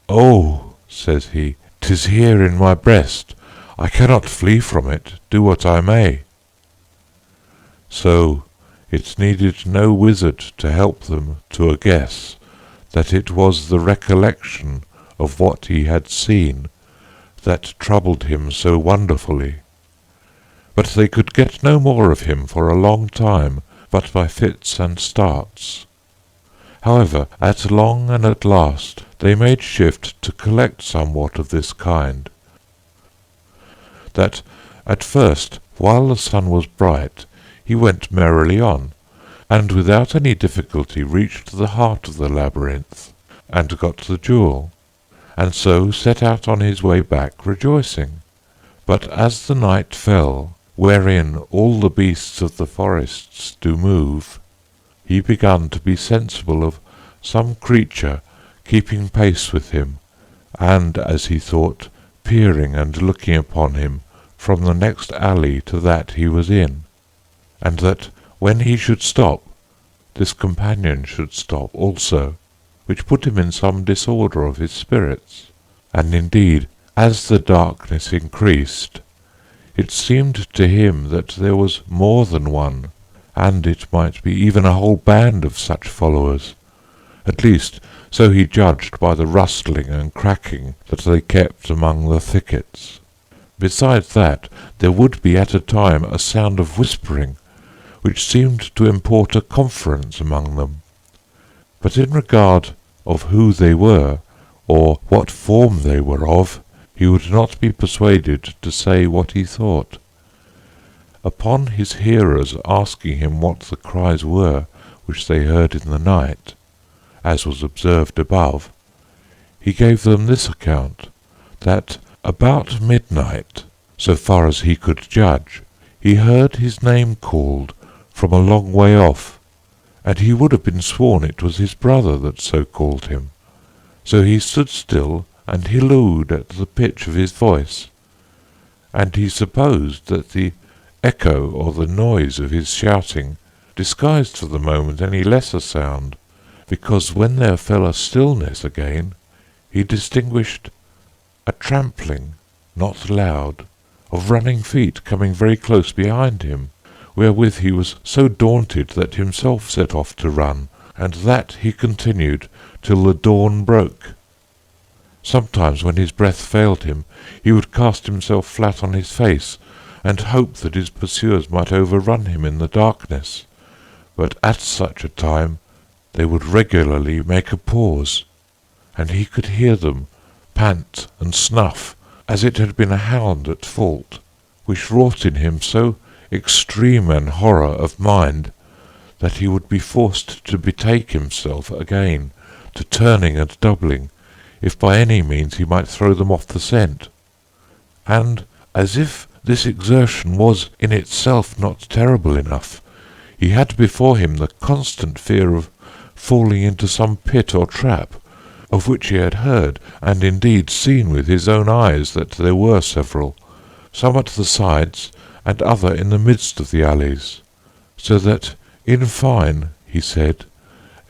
S2: "Oh," says he, "'tis here in my breast, I cannot flee from it, do what I may." So it needed no wizard to help them to a guess that it was the recollection of what he had seen that troubled him so wonderfully. But they could get no more of him for a long time, but by fits and starts. However, at long and at last they made shift to collect somewhat of this kind, that at first, while the sun was bright, he went merrily on, and without any difficulty reached the heart of the labyrinth, and got the jewel, and so set out on his way back rejoicing. But as the night fell, wherein all the beasts of the forests do move, he begun to be sensible of some creature keeping pace with him, and, as he thought, peering and looking upon him from the next alley to that he was in, and that when he should stop, this companion should stop also, which put him in some disorder of his spirits. And indeed, as the darkness increased, it seemed to him that there was more than one, and it might be even a whole band of such followers. At least, so he judged by the rustling and cracking that they kept among the thickets. Besides that, there would be at a time a sound of whispering, which seemed to import a conference among them. But in regard of who they were, or what form they were of, he would not be persuaded to say what he thought. Upon his hearers asking him what the cries were which they heard in the night, as was observed above, he gave them this account, that about midnight, so far as he could judge, he heard his name called from a long way off, and he would have been sworn it was his brother that so called him. So he stood still and hallooed at the pitch of his voice, and he supposed that the echo or the noise of his shouting disguised for the moment any lesser sound, because when there fell a stillness again, he distinguished a trampling, not loud, of running feet coming very close behind him, wherewith he was so daunted that himself set off to run, and that he continued till the dawn broke. Sometimes when his breath failed him, he would cast himself flat on his face, and hope that his pursuers might overrun him in the darkness, but at such a time they would regularly make a pause, and he could hear them pant and snuff, as it had been a hound at fault, which wrought in him so extreme an horror of mind that he would be forced to betake himself again to turning and doubling, if by any means he might throw them off the scent. And, as if this exertion was in itself not terrible enough, he had before him the constant fear of falling into some pit or trap, of which he had heard, and indeed seen with his own eyes that there were several, some at the sides, and other in the midst of the alleys, so that, in fine, he said,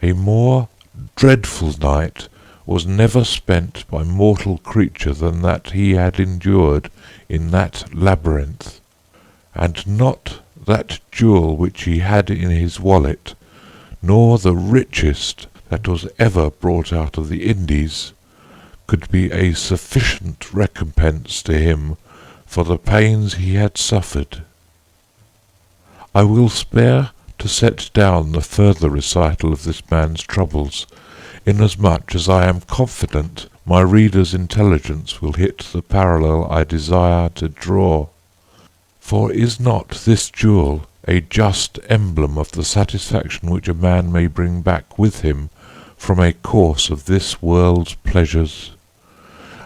S2: a more dreadful night was never spent by mortal creature than that he had endured in that labyrinth, and not that jewel which he had in his wallet, nor the richest that was ever brought out of the Indies, could be a sufficient recompense to him for the pains he had suffered. I will spare to set down the further recital of this man's troubles, inasmuch as I am confident my reader's intelligence will hit the parallel I desire to draw. For is not this jewel a just emblem of the satisfaction which a man may bring back with him from a course of this world's pleasures?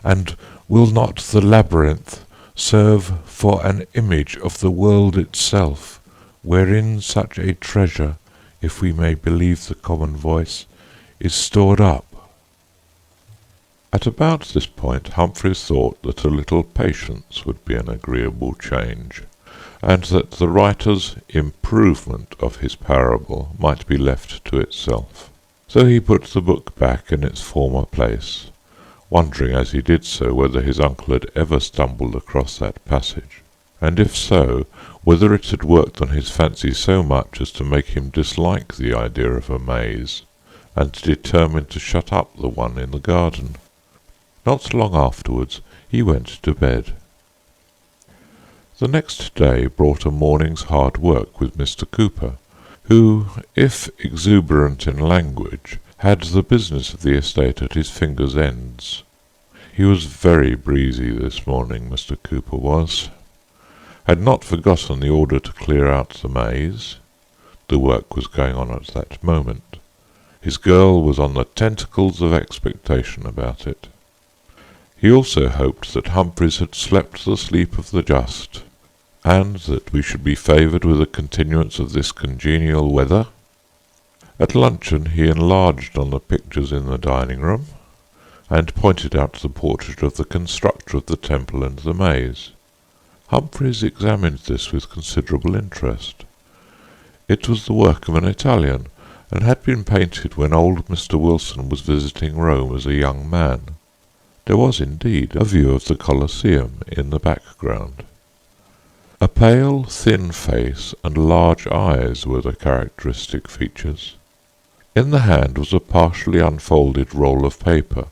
S2: And will not the labyrinth serve for an image of the world itself, wherein such a treasure, if we may believe the common voice, is stored up? At about this point Humphreys thought that a little patience would be an agreeable change, and that the writer's improvement of his parable might be left to itself. So he put the book back in its former place, wondering as he did so whether his uncle had ever stumbled across that passage, and if so, whether it had worked on his fancy so much as to make him dislike the idea of a maze, and determine to shut up the one in the garden. Not long afterwards he went to bed. The next day brought a morning's hard work with Mr. Cooper, who, if exuberant in language, had the business of the estate at his fingers' ends. He was very breezy this morning, Mr. Cooper was. Had not forgotten the order to clear out the maze. The work was going on at that moment. His girl was on the tentacles of expectation about it. He also hoped that Humphreys had slept the sleep of the just, and that we should be favoured with a continuance of this congenial weather. At luncheon he enlarged on the pictures in the dining-room, and pointed out the portrait of the constructor of the temple and the maze. Humphreys examined this with considerable interest. It was the work of an Italian, and had been painted when old Mr. Wilson was visiting Rome as a young man. There was indeed a view of the Colosseum in the background. A pale, thin face and large eyes were the characteristic features. In the hand was a partially unfolded roll of paper,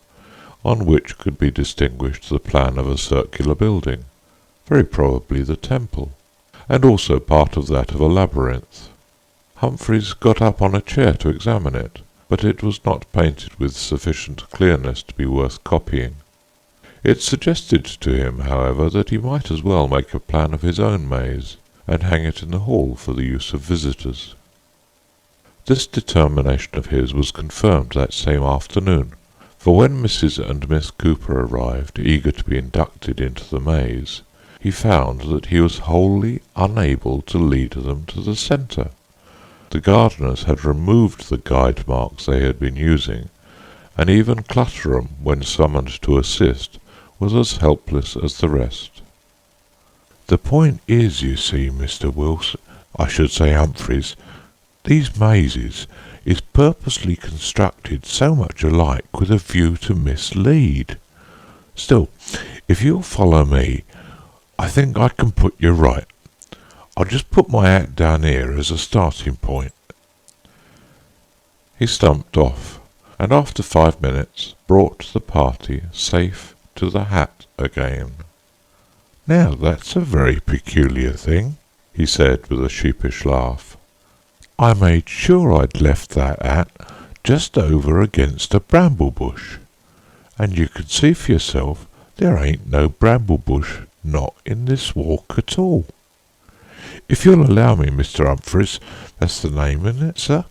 S2: on which could be distinguished the plan of a circular building, very probably the temple, and also part of that of a labyrinth. Humphreys got up on a chair to examine it, but it was not painted with sufficient clearness to be worth copying. It suggested to him, however, that he might as well make a plan of his own maze, and hang it in the hall for the use of visitors. This determination of his was confirmed that same afternoon, for when Mrs. and Miss Cooper arrived, eager to be inducted into the maze, he found that he was wholly unable to lead them to the centre. The gardeners had removed the guide marks they had been using, and even Clutterham, when summoned to assist, was as helpless as the rest. "The point is, you see, Mr. Wilson, I should say Humphreys, these mazes is purposely constructed so much alike with a view to mislead. Still, if you'll follow me, I think I can put you right. I'll just put my hat down here as a starting point." He stumped off, and after 5 minutes brought the party safe to the hat again. "Now that's a very peculiar thing," he said with a sheepish laugh. "I made sure I'd left that hat just over against a bramble bush, and you can see for yourself there ain't no bramble bush not in this walk at all. If you'll allow me, Mr. Humphreys, that's the name, isn't it, sir?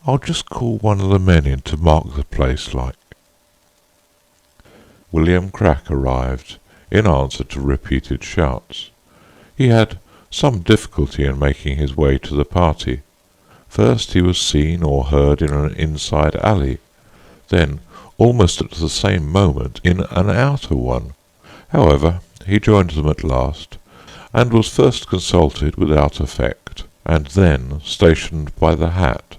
S2: I'll just call one of the men in to mark the place like." William Crack arrived, in answer to repeated shouts. He had some difficulty in making his way to the party. First he was seen or heard in an inside alley, then, almost at the same moment, in an outer one. However, he joined them at last, and was first consulted without effect, and then stationed by the hat,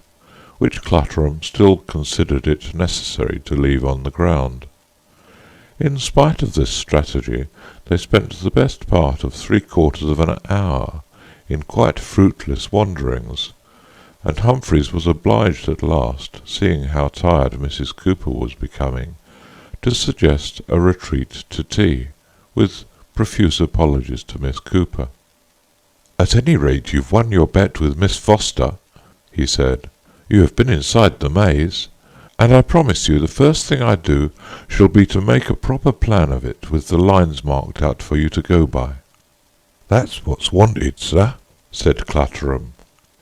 S2: which Clutterham still considered it necessary to leave on the ground. In spite of this strategy, they spent the best part of 3/4 of an hour in quite fruitless wanderings, and Humphreys was obliged at last, seeing how tired Mrs. Cooper was becoming, to suggest a retreat to tea, with profuse apologies to Miss Cooper. "At any rate, you've won your bet with Miss Foster," he said. "You have been inside the maze, and I promise you the first thing I do shall be to make a proper plan of it, with the lines marked out for you to go by." "That's what's wanted, sir," said Clutterham.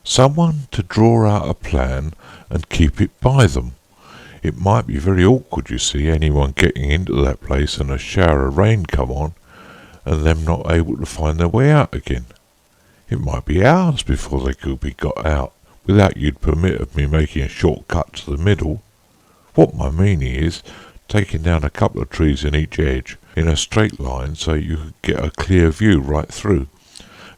S2: "Someone to draw out a plan and keep it by them. It might be very awkward, you see, anyone getting into that place and a shower of rain come on, and them not able to find their way out again. It might be hours before they could be got out, without you'd permit of me making a short cut to the middle. What my meaning is, taking down a couple of trees in each edge, in a straight line, so you could get a clear view right through.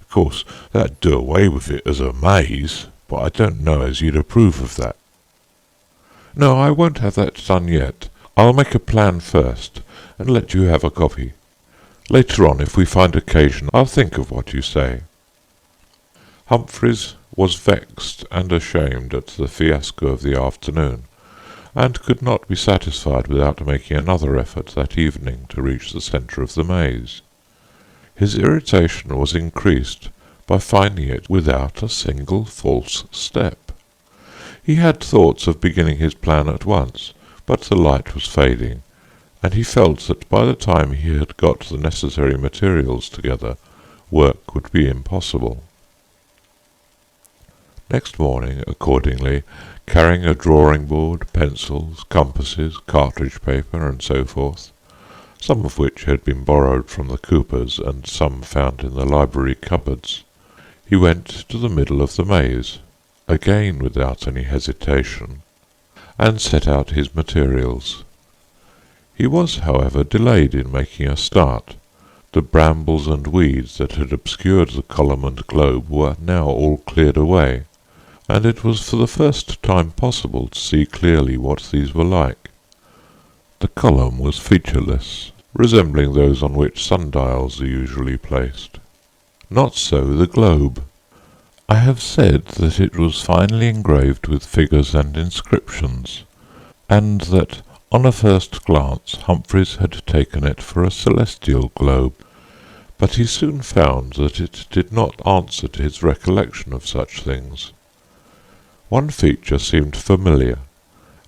S2: Of course, that'd do away with it as a maze, but I don't know as you'd approve of that." "No, I won't have that done yet. I'll make a plan first, and let you have a copy. Later on, if we find occasion, I'll think of what you say." Humphreys was vexed and ashamed at the fiasco of the afternoon, and could not be satisfied without making another effort that evening to reach the centre of the maze. His irritation was increased by finding it without a single false step. He had thoughts of beginning his plan at once, but the light was fading, and he felt that by the time he had got the necessary materials together, work would be impossible. Next morning, accordingly, carrying a drawing-board, pencils, compasses, cartridge paper, and so forth, some of which had been borrowed from the Coopers and some found in the library cupboards, he went to the middle of the maze, again without any hesitation, and set out his materials. He was, however, delayed in making a start. The brambles and weeds that had obscured the column and globe were now all cleared away, and it was for the first time possible to see clearly what these were like. The column was featureless, resembling those on which sundials are usually placed. Not so the globe. I have said that it was finely engraved with figures and inscriptions, and that on a first glance Humphreys had taken it for a celestial globe, but he soon found that it did not answer to his recollection of such things. One feature seemed familiar.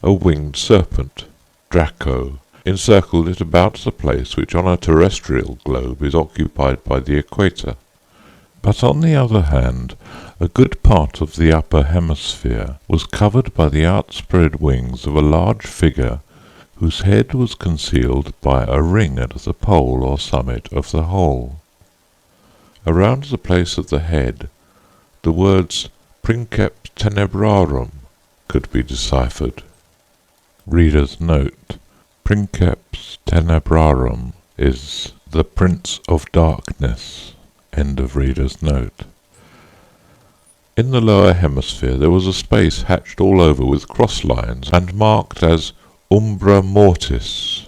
S2: A winged serpent, Draco, encircled it about the place which on a terrestrial globe is occupied by the equator. But on the other hand, a good part of the upper hemisphere was covered by the outspread wings of a large figure whose head was concealed by a ring at the pole or summit of the whole. Around the place of the head, the words Princeps Tenebrarum could be deciphered. Reader's note: Princeps Tenebrarum is the Prince of Darkness. End of reader's note. In the lower hemisphere there was a space hatched all over with cross lines and marked as Umbra Mortis.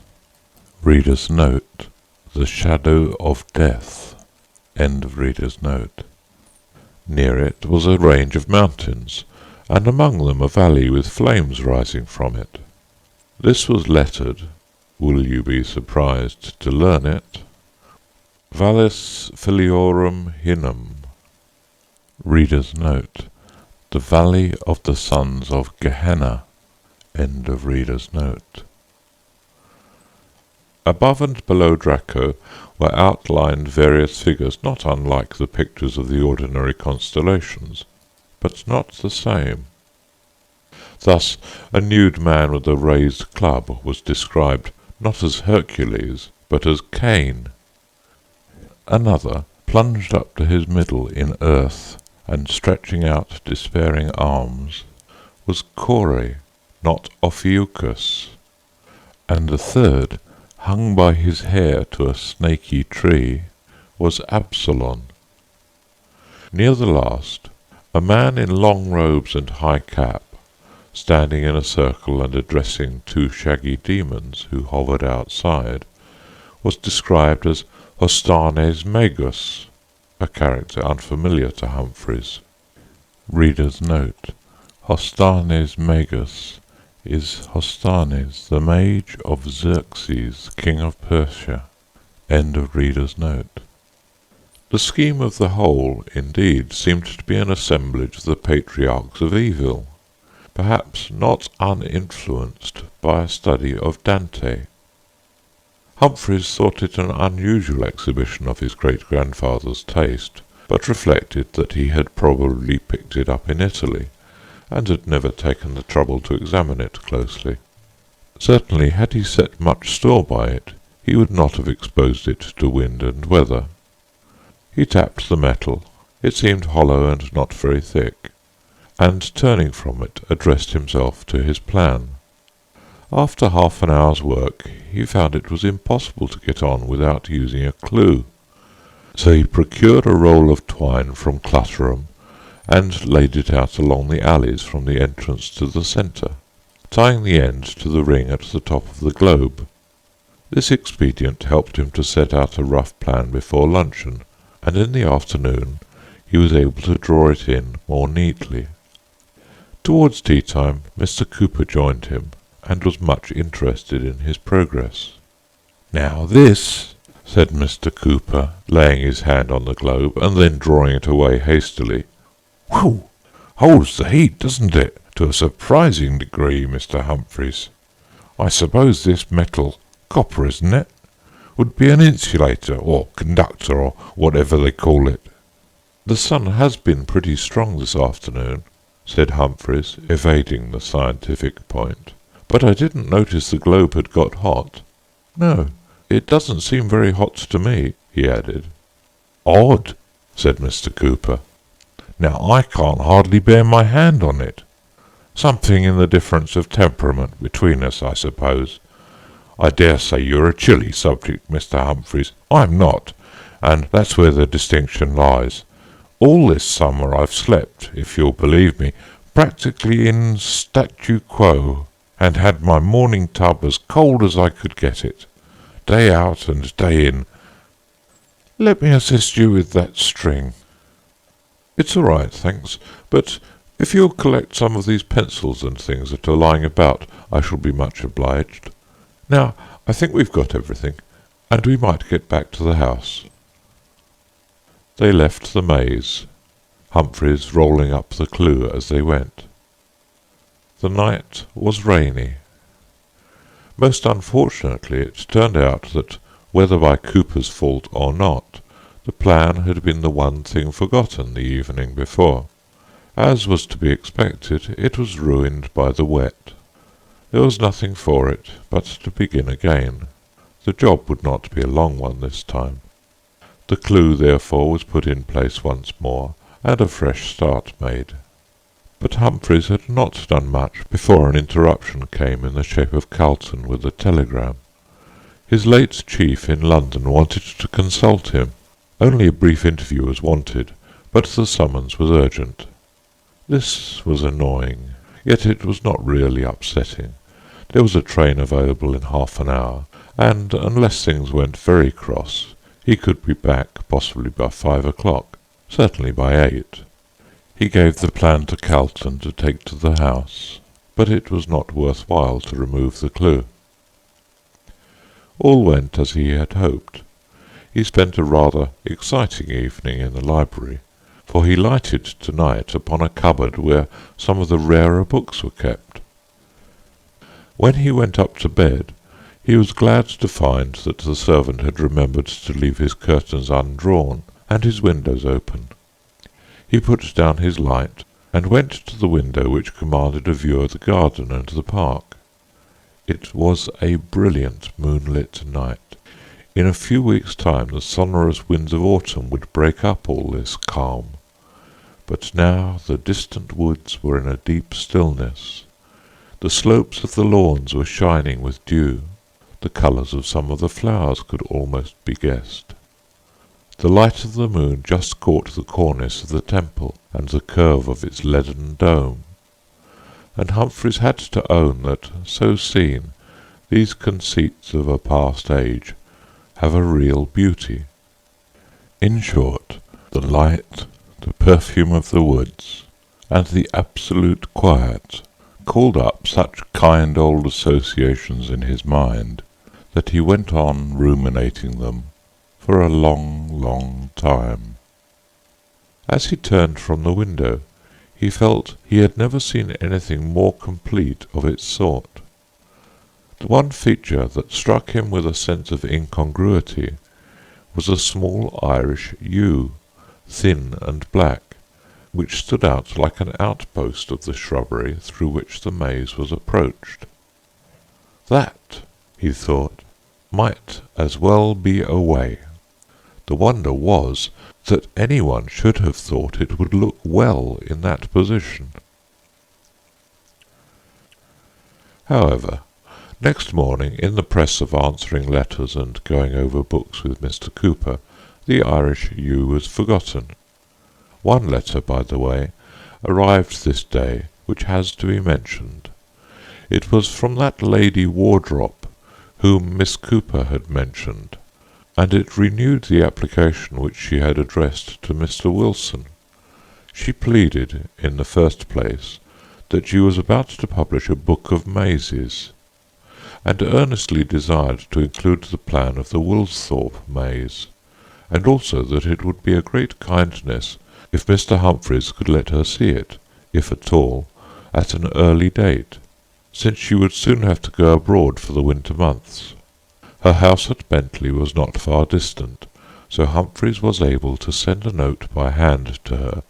S2: Reader's note: the shadow of death. End of reader's note. Near it was a range of mountains, and among them a valley with flames rising from it. This was lettered, will you be surprised to learn it, Vallis Filiorum Hinum. Reader's note. The Valley of the Sons of Gehenna. End of reader's note. Above and below Draco were outlined various figures not unlike the pictures of the ordinary constellations, but not the same. Thus, a nude man with a raised club was described not as Hercules, but as Cain. Another, plunged up to his middle in earth, and stretching out despairing arms, was Kore, not Ophiuchus, and the third, hung by his hair to a snaky tree, was Absalon. Near the last, a man in long robes and high cap, standing in a circle and addressing two shaggy demons who hovered outside, was described as Hostanes Magus, a character unfamiliar to Humphreys. Reader's note. Hostanes Magus is Hostanes, the mage of Xerxes, king of Persia. End of reader's note. The scheme of the whole, indeed, seemed to be an assemblage of the patriarchs of evil, perhaps not uninfluenced by a study of Dante. Humphreys thought it an unusual exhibition of his great-grandfather's taste, but reflected that he had probably picked it up in Italy, and had never taken the trouble to examine it closely. Certainly, had he set much store by it, he would not have exposed it to wind and weather. He tapped the metal. It seemed hollow and not very thick, and turning from it, addressed himself to his plan. After half an hour's work, he found it was impossible to get on without using a clue, so he procured a roll of twine from Clutterham, and laid it out along the alleys from the entrance to the centre, tying the end to the ring at the top of the globe. This expedient helped him to set out a rough plan before luncheon, and in the afternoon he was able to draw it in more neatly. Towards tea-time Mr. Cooper joined him, and was much interested in his progress. "Now this," said Mr. Cooper, laying his hand on the globe, and then drawing it away hastily, "whew, holds the heat, doesn't it, to a surprising degree, Mr. Humphreys. I suppose this metal, copper, isn't it, would be an insulator, or conductor, or whatever they call it." "The sun has been pretty strong this afternoon," said Humphreys, evading the scientific point, "but I didn't notice the globe had got hot. No, it doesn't seem very hot to me," he added. "Odd," said Mr. Cooper. "Now I can't hardly bear my hand on it. Something in the difference of temperament between us, I suppose. I dare say you're a chilly subject, Mr. Humphreys. I'm not, and that's where the distinction lies. All this summer I've slept, if you'll believe me, practically in statu quo, and had my morning tub as cold as I could get it, day out and day in. Let me assist you with that string." "It's all right, thanks, but if you'll collect some of these pencils and things that are lying about, I shall be much obliged. Now, I think we've got everything, and we might get back to the house." They left the maze, Humphreys rolling up the clue as they went. The night was rainy. Most unfortunately, it turned out that, whether by Cooper's fault or not, the plan had been the one thing forgotten the evening before. As was to be expected, it was ruined by the wet. There was nothing for it but to begin again. The job would not be a long one this time. The clue, therefore, was put in place once more, and a fresh start made. But Humphreys had not done much before an interruption came in the shape of Carlton with a telegram. His late chief in London wanted to consult him. Only a brief interview was wanted, but the summons was urgent. This was annoying, yet it was not really upsetting. There was a train available in half an hour, and, unless things went very cross, He could be back possibly by 5 o'clock, certainly by 8. He gave the plan to Calton to take to the house, but it was not worth while to remove the clue. All went as he had hoped. He spent a rather exciting evening in the library, for he lighted tonight upon a cupboard where some of the rarer books were kept. When he went up to bed, he was glad to find that the servant had remembered to leave his curtains undrawn and his windows open. He put down his light and went to the window which commanded a view of the garden and the park. It was a brilliant moonlit night. In a few weeks' time the sonorous winds of autumn would break up all this calm. But now the distant woods were in a deep stillness. The slopes of the lawns were shining with dew. The colours of some of the flowers could almost be guessed. The light of the moon just caught the cornice of the temple and the curve of its leaden dome, and Humphreys had to own that, so seen, these conceits of a past age have a real beauty. In short, the light, the perfume of the woods, and the absolute quiet called up such kind old associations in his mind that he went on ruminating them for a long, long time. As he turned from the window, he felt he had never seen anything more complete of its sort. The one feature that struck him with a sense of incongruity was a small Irish yew, thin and black, which stood out like an outpost of the shrubbery through which the maze was approached. That, he thought, might as well be a way. The wonder was that anyone should have thought it would look well in that position. However, next morning, in the press of answering letters and going over books with Mr. Cooper, the Irish yew was forgotten. One letter, by the way, arrived this day which has to be mentioned. It was from that Lady Wardrop whom Miss Cooper had mentioned, and it renewed the application which she had addressed to Mr. Wilson. She pleaded, in the first place, that she was about to publish a book of mazes, and earnestly desired to include the plan of the Woolsthorpe maze, and also that it would be a great kindness if Mr. Humphreys could let her see it, if at all, at an early date, since she would soon have to go abroad for the winter months. Her house at Bentley was not far distant, so Humphreys was able to send a note by hand to her,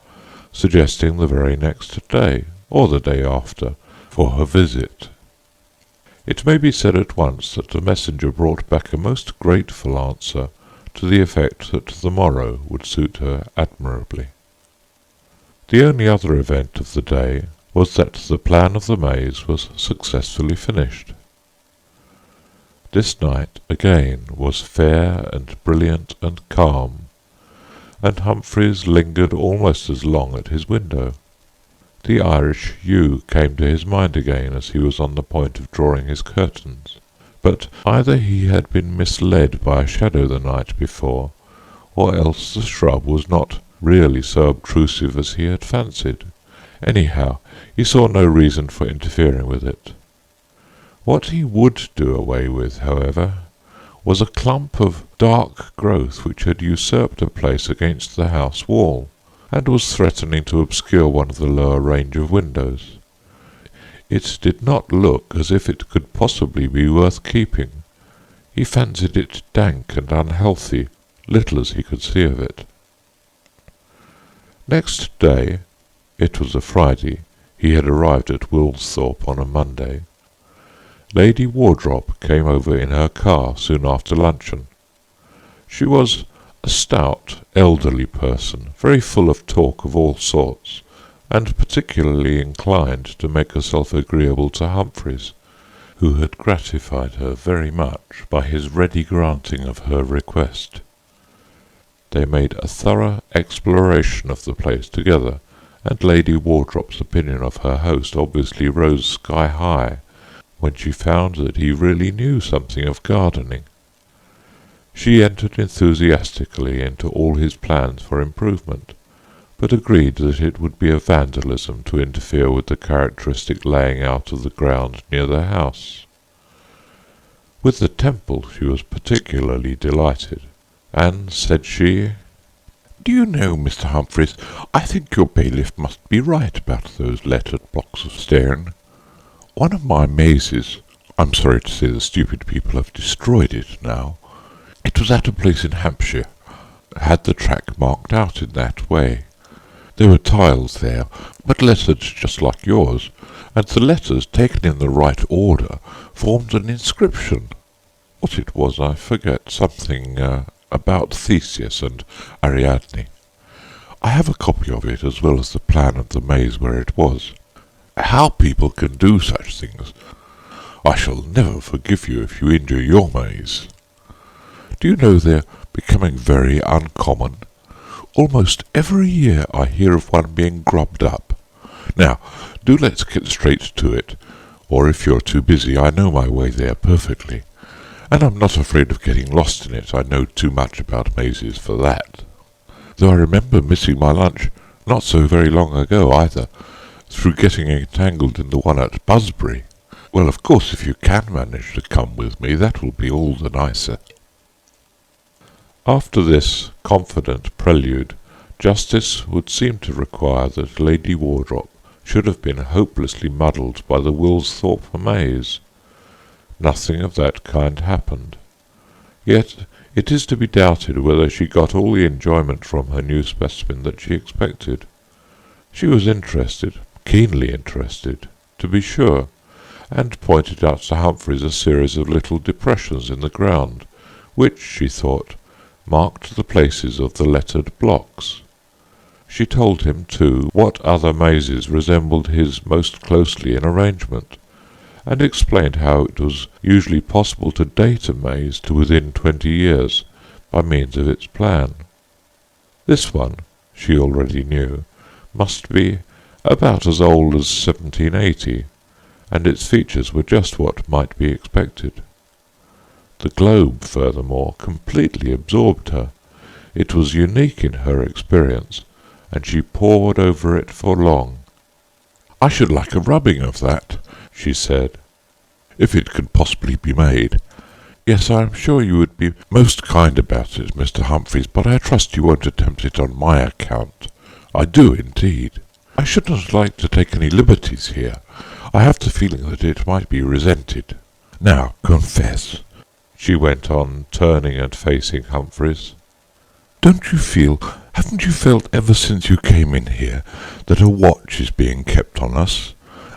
S2: suggesting the very next day, or the day after, for her visit. It may be said at once that the messenger brought back a most grateful answer, to the effect that the morrow would suit her admirably. The only other event of the day was that the plan of the maze was successfully finished. This night, again, was fair and brilliant and calm, and Humphreys lingered almost as long at his window. The Irish yew came to his mind again as he was on the point of drawing his curtains, but either he had been misled by a shadow the night before, or else the shrub was not really so obtrusive as he had fancied. Anyhow, he saw no reason for interfering with it. What he would do away with, however, was a clump of dark growth which had usurped a place against the house wall, and was threatening to obscure one of the lower range of windows. It did not look as if it could possibly be worth keeping. He fancied it dank and unhealthy, little as he could see of it. Next day, it was a Friday, he had arrived at Woolsthorpe on a Monday, Lady Wardrop came over in her car soon after luncheon. She was a stout, elderly person, very full of talk of all sorts, and particularly inclined to make herself agreeable to Humphreys, who had gratified her very much by his ready granting of her request. They made a thorough exploration of the place together, and Lady Wardrop's opinion of her host obviously rose sky-high when she found that he really knew something of gardening. She entered enthusiastically into all his plans for improvement, but agreed that it would be a vandalism to interfere with the characteristic laying out of the ground near the house. With the temple she was particularly delighted, and, said she, "Do you know, Mr. Humphreys, I think your bailiff must be right about those lettered blocks of stone. One of my mazes, I'm sorry to say the stupid people have destroyed it now. It was at a place in Hampshire, had the track marked out in that way. There were tiles there, but lettered just like yours, and the letters, taken in the right order, formed an inscription. What it was I forget, something about Theseus and Ariadne. I have a copy of it as well as the plan of the maze where it was. How people can do such things! I shall never forgive you if you injure your maze. Do you know they're becoming very uncommon? Almost every year I hear of one being grubbed up. Now, do let's get straight to it, or if you're too busy, I know my way there perfectly, and I'm not afraid of getting lost in it. I know too much about mazes for that. Though I remember missing my lunch not so very long ago either, through getting entangled in the one at Busbury. Well, of course, if you can manage to come with me, that will be all the nicer." After this confident prelude, justice would seem to require that Lady Wardrop should have been hopelessly muddled by the Woolsthorpe maze. Nothing of that kind happened. Yet it is to be doubted whether she got all the enjoyment from her new specimen that she expected. She was interested, keenly interested, to be sure, and pointed out to Humphreys a series of little depressions in the ground, which, she thought, marked the places of the lettered blocks. She told him, too, what other mazes resembled his most closely in arrangement, and explained how it was usually possible to date a maze to within 20 years by means of its plan. This one, she already knew, must be about as old as 1780, and its features were just what might be expected. The globe, furthermore, completely absorbed her. It was unique in her experience, and she pored over it for long. "I should like a rubbing of that," she said, "if it could possibly be made. Yes, I am sure you would be most kind about it, Mr. Humphreys, but I trust you won't attempt it on my account. I do, indeed. I should not like to take any liberties here. I have the feeling that it might be resented. Now, confess," she went on, turning and facing Humphreys. Haven't you felt ever since you came in here that a watch is being kept on us,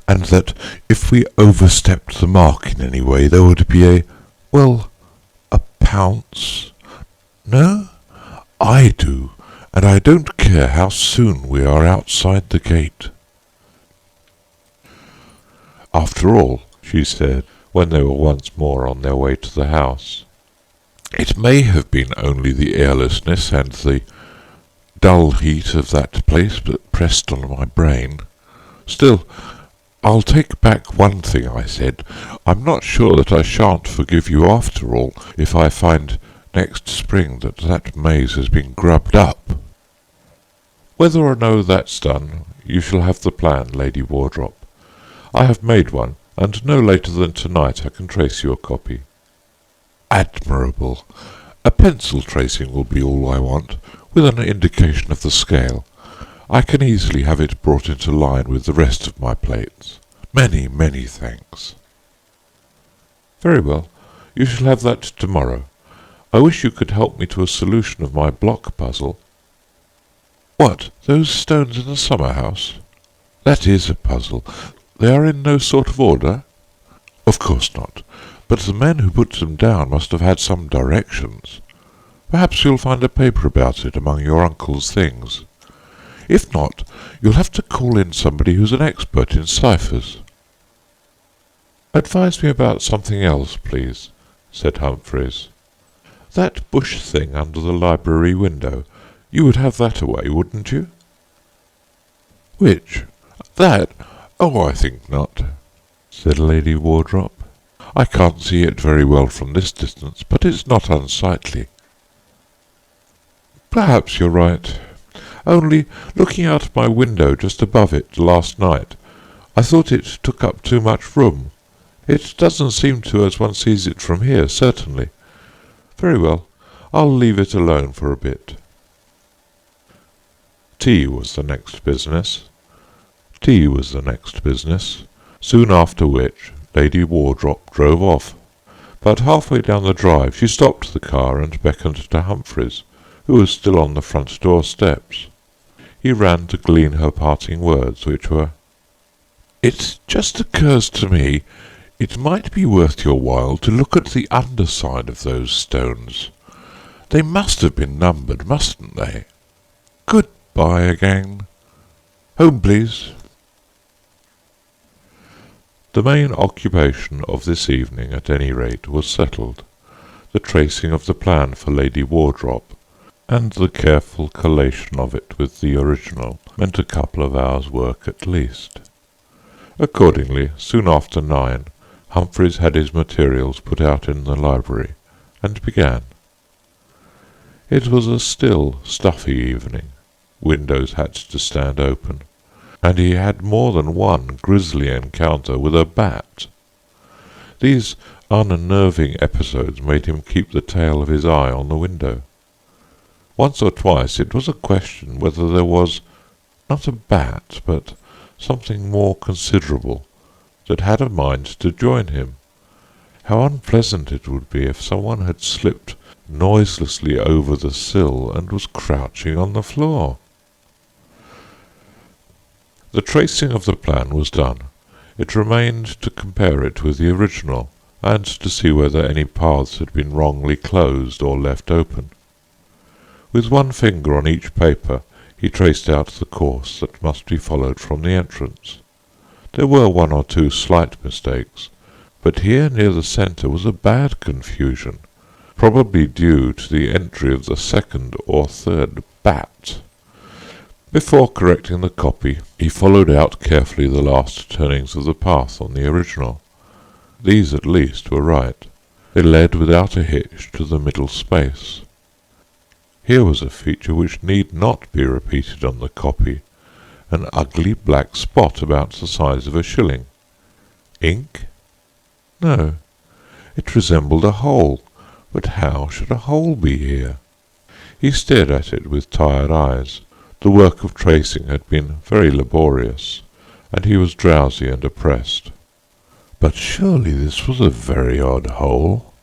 S2: and that if we overstepped the mark in any way there would be a pounce? No? I do, and I don't care how soon we are outside the gate." "After all," she said, when they were once more on their way to the house, "it may have been only the airlessness and the dull heat of that place that pressed on my brain. Still, I'll take back one thing I said. I'm not sure that I shan't forgive you after all if I find next spring that that maze has been grubbed up. Whether or no that's done, you shall have the plan, Lady Wardrop. I have made one, and no later than tonight I can trace you a copy." "Admirable. A pencil tracing will be all I want, with an indication of the scale. I can easily have it brought into line with the rest of my plates. Many, many thanks." "Very well. You shall have that tomorrow. I wish you could help me to a solution of my block puzzle." "What, those stones in the summer-house? That is a puzzle. They are in no sort of order?" "Of course not. But the men who put them down must have had some directions. Perhaps you'll find a paper about it among your uncle's things. If not, you'll have to call in somebody who's an expert in ciphers." "Advise me about something else, please," said Humphreys. "That bush thing under the library window, you would have that away, wouldn't you?" "Which? That? Oh, I think not," said Lady Wardrop. "I can't see it very well from this distance, but it's not unsightly. Perhaps you're right. Only, looking out of my window just above it last night, I thought it took up too much room. It doesn't seem to as one sees it from here, certainly. Very well, I'll leave it alone for a bit. Tea was the next business. Soon after which Lady Wardrop drove off. But halfway down the drive she stopped the car and beckoned to Humphreys, who was still on the front door steps. He ran to glean her parting words, which were, "It just occurs to me it might be worth your while to look at the underside of those stones. They must have been numbered, mustn't they? Good-bye again. Home, please." The main occupation of this evening, at any rate, was settled. The tracing of the plan for Lady Wardrop, and the careful collation of it with the original, meant a couple of hours' work at least. Accordingly, soon after 9, Humphreys had his materials put out in the library, and began. It was a still, stuffy evening. Windows had to stand open, and he had more than one grisly encounter with a bat. These unnerving episodes made him keep the tail of his eye on the window. Once or twice it was a question whether there was, not a bat, but something more considerable, that had a mind to join him. How unpleasant it would be if someone had slipped noiselessly over the sill and was crouching on the floor. The tracing of the plan was done. It remained to compare it with the original, and to see whether any paths had been wrongly closed or left open. With one finger on each paper he traced out the course that must be followed from the entrance. There were one or two slight mistakes, but here near the centre was a bad confusion, probably due to the entry of the second or third bat. Before correcting the copy, he followed out carefully the last turnings of the path on the original. These at least were right. They led without a hitch to the middle space. Here was a feature which need not be repeated on the copy, an ugly black spot about the size of a shilling. Ink? No. It resembled a hole, but how should a hole be here? He stared at it with tired eyes. The work of tracing had been very laborious, and he was drowsy and oppressed. But surely this was a very odd hole.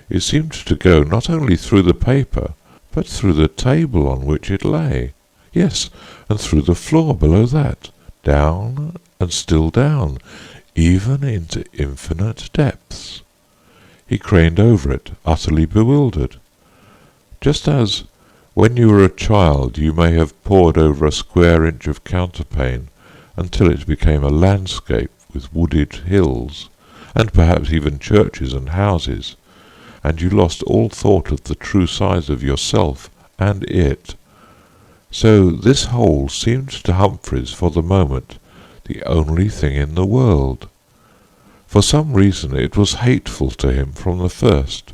S2: It seemed to go not only through the paper, but through the table on which it lay. Yes, and through the floor below that, down and still down, even into infinite depths. He craned over it, utterly bewildered. Just as, when you were a child, you may have pored over a square inch of counterpane until it became a landscape with wooded hills, and perhaps even churches and houses, and you lost all thought of the true size of yourself and it. So this hole seemed to Humphreys for the moment the only thing in the world. For some reason it was hateful to him from the first,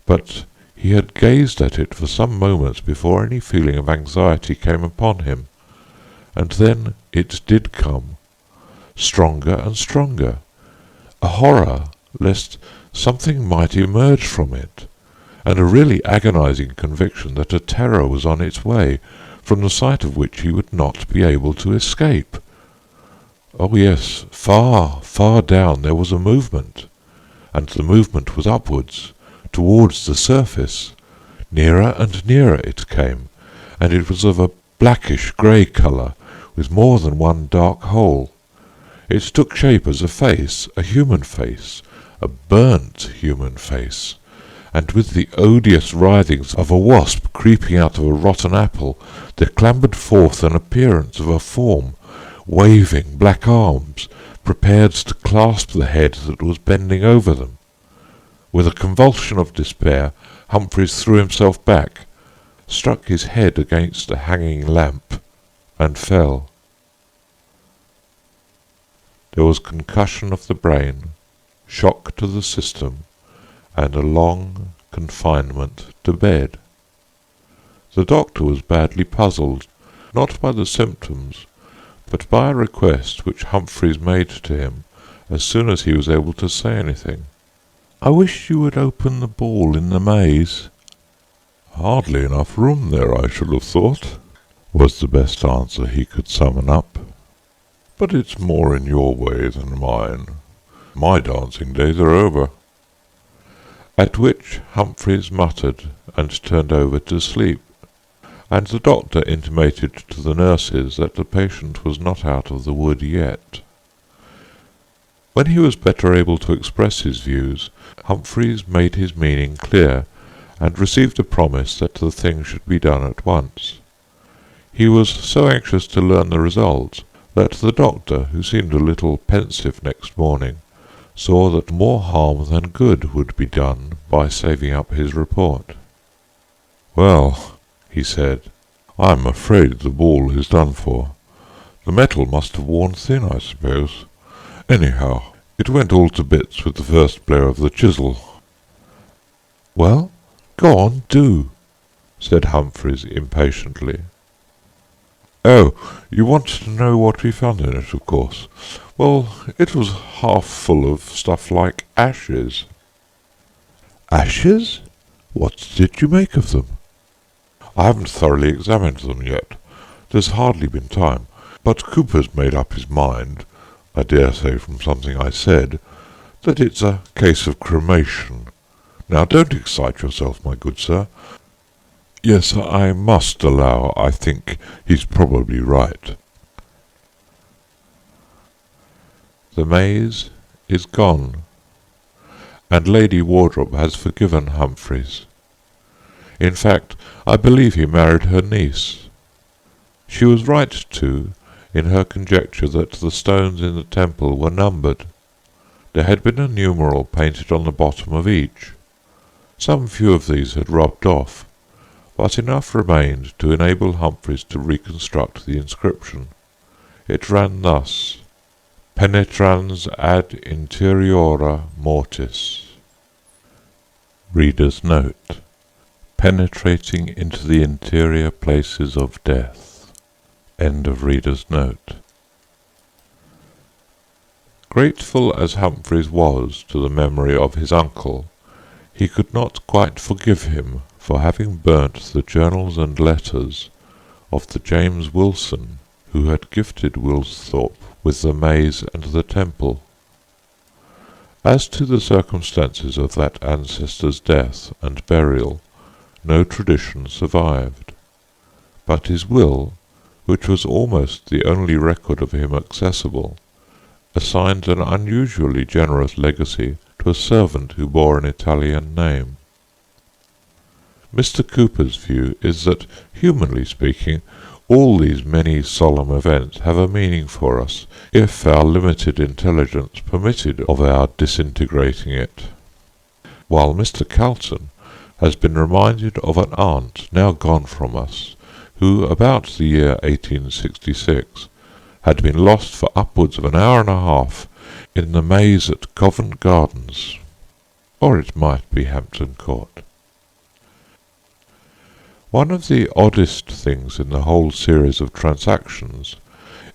S2: but he had gazed at it for some moments before any feeling of anxiety came upon him, and then it did come, stronger and stronger, a horror lest something might emerge from it, and a really agonizing conviction that a terror was on its way, from the sight of which he would not be able to escape. Oh yes, far, far down there was a movement, and the movement was upwards, towards the surface. Nearer and nearer it came, and it was of a blackish-grey colour, with more than one dark hole. It took shape as a face, a human face, a burnt human face, and with the odious writhings of a wasp creeping out of a rotten apple, there clambered forth an appearance of a form, waving black arms, prepared to clasp the head that was bending over them. With a convulsion of despair, Humphreys threw himself back, struck his head against a hanging lamp, and fell. There was concussion of the brain, shock to the system, and a long confinement to bed. The doctor was badly puzzled, not by the symptoms, but by a request which Humphreys made to him as soon as he was able to say anything. "I wish you would open the ball in the maze." "Hardly enough room there, I should have thought," was the best answer he could summon up. "But it's more in your way than mine. My dancing days are over." At which Humphreys muttered and turned over to sleep, and the doctor intimated to the nurses that the patient was not out of the wood yet. When he was better able to express his views, Humphreys made his meaning clear, and received a promise that the thing should be done at once. He was so anxious to learn the result that the doctor, who seemed a little pensive next morning, saw that more harm than good would be done by saving up his report. "Well," he said, "I'm afraid the ball is done for. The metal must have worn thin, I suppose. Anyhow, it went all to bits with the first blow of the chisel." "Well, go on, do," said Humphreys impatiently. "Oh, you want to know what we found in it, of course. Well, it was half full of stuff like ashes." "Ashes? What did you make of them?" "I haven't thoroughly examined them yet. There's hardly been time. But Cooper's made up his mind, I dare say from something I said, that it's a case of cremation. Now don't excite yourself, my good sir. Yes, I must allow I think he's probably right." The maze is gone, and Lady Wardrop has forgiven Humphreys. In fact, I believe he married her niece. She was right, too, in her conjecture that the stones in the temple were numbered. There had been a numeral painted on the bottom of each. Some few of these had rubbed off, but enough remained to enable Humphreys to reconstruct the inscription. It ran thus: "Penetrans ad interiora mortis." Reader's note: penetrating into the interior places of death. End of reader's note. Grateful as Humphreys was to the memory of his uncle, he could not quite forgive him for having burnt the journals and letters of the James Wilson who had gifted Woolsthorpe with the maze and the temple. As to the circumstances of that ancestor's death and burial, no tradition survived, but his will, which was almost the only record of him accessible, assigned an unusually generous legacy to a servant who bore an Italian name. Mr. Cooper's view is that, humanly speaking, all these many solemn events have a meaning for us, if our limited intelligence permitted of our disintegrating it, while Mr. Calton has been reminded of an aunt now gone from us, who, about the year 1866, had been lost for upwards of an hour and a half in the maze at Covent Gardens, or it might be Hampton Court. One of the oddest things in the whole series of transactions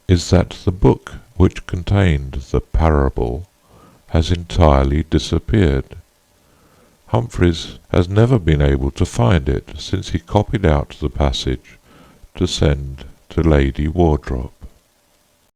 S2: is that the book which contained the parable has entirely disappeared. Humphreys has never been able to find it since he copied out the passage to send to Lady Wardrop.